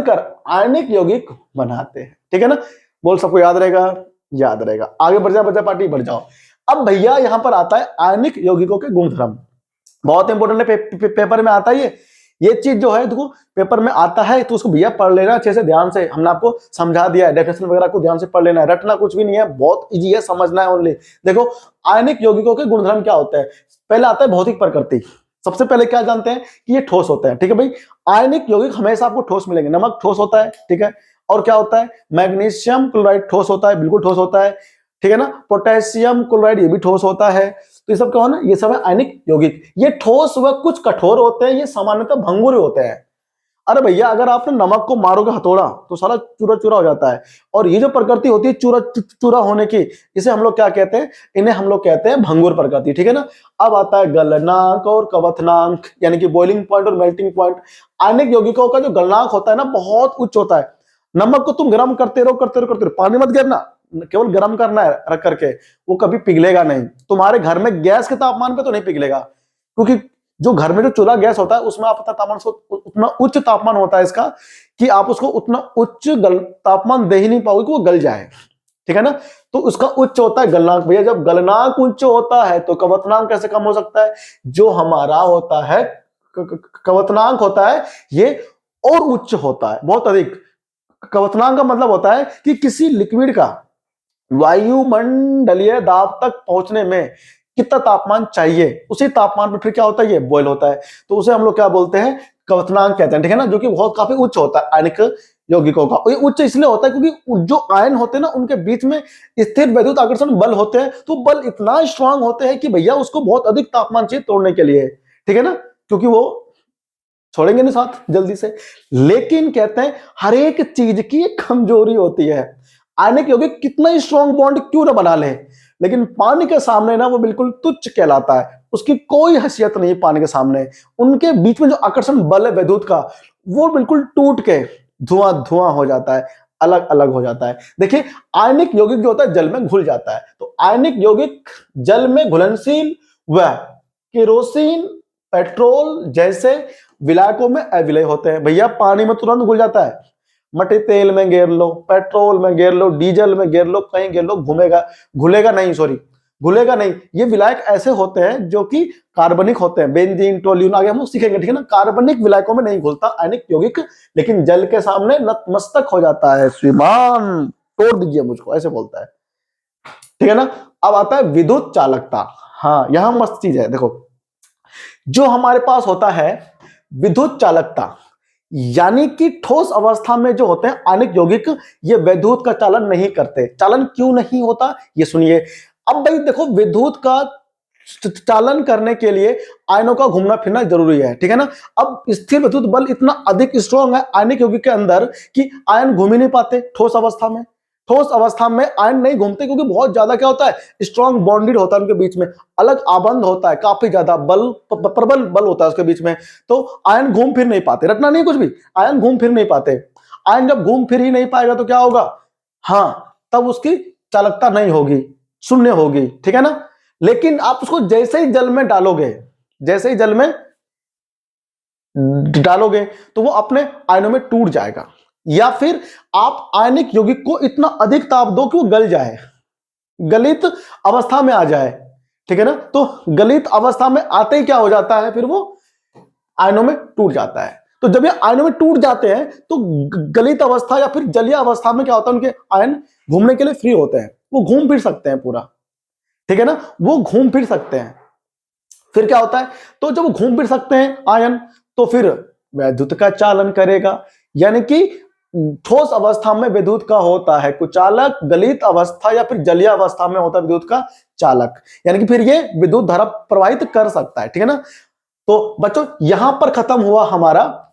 कर आयनिक यौगिक बनाते हैं, ठीक है ना। बोल सबको याद रहेगा, याद रहेगा। आगे बढ़ जाओ बच्चा, पार्टी बढ़ जाओ। अब भैया यहां पर आता है आयनिक यौगिकों के गुणधर्म, बहुत इंपॉर्टेंट है, पेपर में आता है ये चीज जो है, देखो पेपर में आता है तो उसको भैया पढ़ लेना अच्छे से, ध्यान से, हमने आपको समझा दिया है, डेफिनेशन वगैरह को ध्यान से पढ़ लेना है, रटना कुछ भी नहीं है, बहुत इजी है, समझना है ओनली। देखो आयनिक यौगिकों के गुणधर्म क्या होते हैं, पहले आता है भौतिक प्रकृति। सबसे पहले क्या जानते हैं कि ये ठोस होते हैं, ठीक है भाई, आयनिक यौगिक हमेशा आपको ठोस मिलेंगे, नमक ठोस होता है, ठीक है। और क्या होता है, मैग्नीशियम क्लोराइड ठोस होता है, बिल्कुल ठोस होता है, ठीक है ना। पोटेशियम क्लोराइड ये भी ठोस होता है। तो ये सब क्या होना, ये सब है आयनिक यौगिक। ये ठोस व कुछ कठोर होते हैं, ये सामान्यतः भंगुर होते हैं। अरे भैया अगर आपने नमक को मारोगे हथौड़ा तो सारा चूरा चूरा हो जाता है, और ये जो प्रकृति होती है चूरा चूरा होने की, इसे हम लोग क्या कहते हैं, इन्हें हम लोग कहते हैं भंगुर प्रकृति, ठीक है ना। अब आता है गलनांक और कवथनांक, यानी कि बॉइलिंग पॉइंट और मेल्टिंग पॉइंट। आयनिक यौगिकों का जो गलनांक होता है ना बहुत उच्च होता है। नमक को तुम गर्म करते रहो, पानी मत गिरना, केवल गर्म करना है रख करके, वो कभी पिघलेगा नहीं। तुम्हारे घर में गैस के तापमान पे तो नहीं पिघलेगा, क्योंकि जो घर में जो चूल्हा गैस होता है उसमें आप तापमान, उतना उच्च तापमान होता है इसका कि आप उसको उतना उच्च तापमान दे ही नहीं पाओगे कि वो गल जाए, ठीक है ना। तो उसका उच्च होता है गलनांक। भैया जब गलनांक उच्च होता है तो कवथनांक कैसे कम हो सकता है, जो हमारा होता है कवथनांक होता है ये और उच्च होता है, बहुत अधिक। कवथनांक का मतलब होता है कि किसी लिक्विड का वायुमंडलीय दाब तक पहुंचने में कितना तापमान चाहिए, उसी तापमान पर फिर क्या होता है, ये बॉयल होता है। तो उसे हम लोग क्या बोलते हैं, कवथनांक कहते हैं, ठीक है ना, जो कि बहुत काफी उच्च होता है आयनिक यौगिकों का। ये उच्च इसलिए होता है क्योंकि जो आयन होते हैं ना उनके बीच में स्थिर वैद्युत आकर्षण बल होते हैं, तो बल इतना स्ट्रांग होते हैं कि भैया उसको बहुत अधिक तापमान चाहिए तोड़ने के लिए, ठीक है ना, क्योंकि वो छोड़ेंगे नहीं साथ जल्दी से। लेकिन कहते हैं हर एक चीज की एक कमजोरी होती है। आयनिक यौगिक कितना ही स्ट्रॉन्ग बॉन्ड क्यों ना बना ले, लेकिन पानी के सामने ना वो बिल्कुल तुच्छ कहलाता है, उसकी कोई हैसियत नहीं पानी के सामने। उनके बीच में जो आकर्षण बल है विद्युत का, वो बिल्कुल टूट के धुआं धुआं हो जाता है, अलग अलग हो जाता है। देखिए आयनिक यौगिक जो होता है जल में घुल जाता है, तो आयनिक यौगिक जल में घुलनशील व केरोसिन, पेट्रोल जैसे विलायकों में अविलय होते हैं। भैया पानी में तुरंत घुल जाता है, मटे तेल में गेर लो, पेट्रोल में गेर लो, डीजल में गेर लो, कहीं गेर लो, घुलेगा नहीं, घुलेगा नहीं। ये विलायक ऐसे होते हैं जो कि कार्बनिक होते हैं, बेंजीन, टोल्यून, आगे हम लोग सीखेंगे, ठीक है ना। कार्बनिक विलायकों में नहीं घुलता आयनिक यौगिक, लेकिन जल के सामने नतमस्तक हो जाता है। श्रीमान तोड़ दीजिए मुझको, ऐसे बोलता है, ठीक है ना। अब आता है विद्युत चालकता। हाँ यहां मस्त चीज है, देखो जो हमारे पास होता है विद्युत चालकता, यानी कि ठोस अवस्था में जो होते हैं आयनिक यौगिक, ये विद्युत का चालन नहीं करते। चालन क्यों नहीं होता ये सुनिए। अब भाई देखो विद्युत का चालन करने के लिए आयनों का घूमना फिरना जरूरी है, ठीक है ना। अब स्थिर विद्युत बल इतना अधिक स्ट्रॉन्ग है आयनिक यौगिक के अंदर कि आयन घूम ही नहीं पाते ठोस अवस्था में। ठोस अवस्था में आयन नहीं घूमते क्योंकि बहुत ज्यादा क्या होता है, स्ट्रॉन्ग बॉन्डेड होता है उनके बीच में, अलग आबंध होता है, काफी ज्यादा बल, प्रबल बल होता है उसके बीच में, तो आयन घूम फिर नहीं पाते। रटना नहीं कुछ भी, आयन घूम फिर नहीं पाते। आयन जब घूम फिर ही नहीं पाएगा तो क्या होगा, हाँ तब उसकी चालकता नहीं होगी, शून्य होगी, ठीक है ना। लेकिन आप उसको जैसे ही जल में डालोगे, जैसे ही जल में डालोगे तो वो अपने आयनों में टूट जाएगा, या फिर आप आयनिक यौगिक को इतना अधिक ताप दो कि वो गल जाए, गलित अवस्था में आ जाए, ठीक है ना। तो गलित अवस्था में आते ही क्या हो जाता है, फिर वो आयनों में टूट जाता है। तो जब ये आयनों में टूट जाते हैं तो गलित अवस्था या फिर जलीय अवस्था में क्या होता है, उनके आयन घूमने के लिए फ्री होते हैं, वो घूम फिर सकते हैं पूरा, ठीक है ना, वो घूम फिर सकते हैं। फिर क्या होता है, तो जब वो घूम फिर सकते हैं आयन, तो फिर विद्युत का चालन करेगा, यानी कि ठोस अवस्था में विद्युत का होता है कुचालक, गलित अवस्था या फिर जलीय अवस्था में होता है विद्युत का चालक, यानी कि फिर ये विद्युत धारा प्रवाहित कर सकता है, ठीक है ना। तो बच्चों यहां पर खत्म हुआ हमारा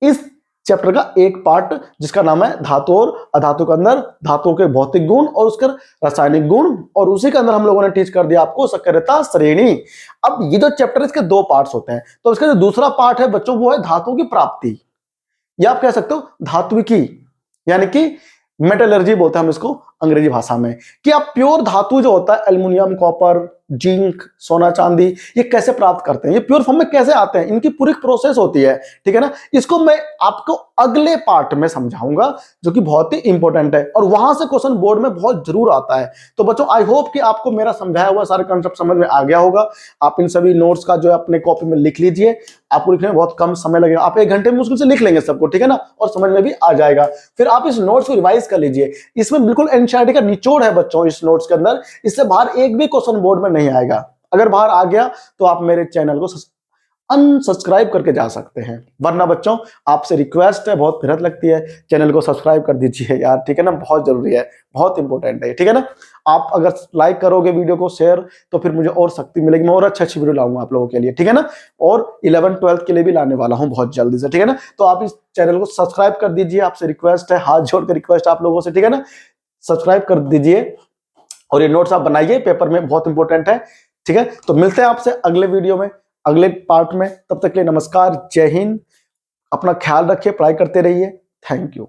इस चैप्टर का एक पार्ट, जिसका नाम है धातु और अधातु के अंदर धातुओं के भौतिक गुण और उसके रासायनिक गुण, और उसी के अंदर हम लोगों ने टीच कर दिया आपको सक्रियता श्रेणी। अब ये जो चैप्टर इसके दो पार्ट्स होते हैं, तो इसका जो दूसरा पार्ट है बच्चों वो है धातु की प्राप्ति, या आप कह सकते हो धात्विकी, यानी कि मेटलर्जी बोलते हैं हम इसको अंग्रेजी भाषा में, कि आप प्योर धातु जो होता है एल्युमिनियम, कॉपर, जिंक, सोना, चांदी, ये कैसे प्राप्त करते हैं, ये प्योर फॉर्म में कैसे आते हैं, इनकी पूरी प्रोसेस होती है, ठीक है ना। इसको मैं आपको अगले पार्ट में समझाऊंगा जो कि बहुत ही इंपॉर्टेंट है, और वहां से क्वेश्चन बोर्ड में बहुत जरूर आता है। तो बच्चों आई होप कि आपको मेरा समझाया हुआ सारे कंसेप्ट समझ में आ गया होगा। आप इन सभी नोट्स का जो है अपने कॉपी में लिख लीजिए, आपको लिखने में बहुत कम समय लगेगा, आप 1 घंटे में मुश्किल से लिख लेंगे सबको, ठीक है ना, और समझ में भी आ जाएगा। फिर आप इस नोट्स को रिवाइज कर लीजिए, इसमें बिल्कुल एनसीईआरटी का निचोड़ है बच्चों इस नोट्स के अंदर, इससे बाहर एक भी क्वेश्चन बोर्ड में नहीं आएगा। अगर बाहर आ गया तो आप मेरे चैनल को अनसब्सक्राइब करके जा सकते हैं, वरना बच्चों आपसे रिक्वेस्ट है, बहुत मेहनत लगती है, चैनल को सब्सक्राइब कर दीजिए यार, ठीक है ना, बहुत जरूरी है, बहुत इंपॉर्टेंट है, ठीक है ना। आप अगर लाइक करोगे वीडियो को, शेयर, तो फिर मुझे और शक्ति मिलेगी, मैं और अच्छी वीडियो लाऊंगा आप लोगों के लिए, ठीक है ना, और 11th-12th के लिए भी लाने वाला हूं बहुत जल्दी से, ठीक है ना। तो आप इस चैनल को सब्सक्राइब कर दीजिए, आपसे रिक्वेस्ट है, हाथ जोड़ कर रिक्वेस्ट आप लोगों से, ठीक है ना, सब्सक्राइब कर दीजिए, और ये नोट्स आप बनाइए, पेपर में बहुत इंपॉर्टेंट है, ठीक है। तो मिलते हैं आपसे अगले वीडियो में, अगले पार्ट में, तब तक के लिए नमस्कार, जय हिंद, अपना ख्याल रखिए, पढ़ाई करते रहिए, थैंक यू।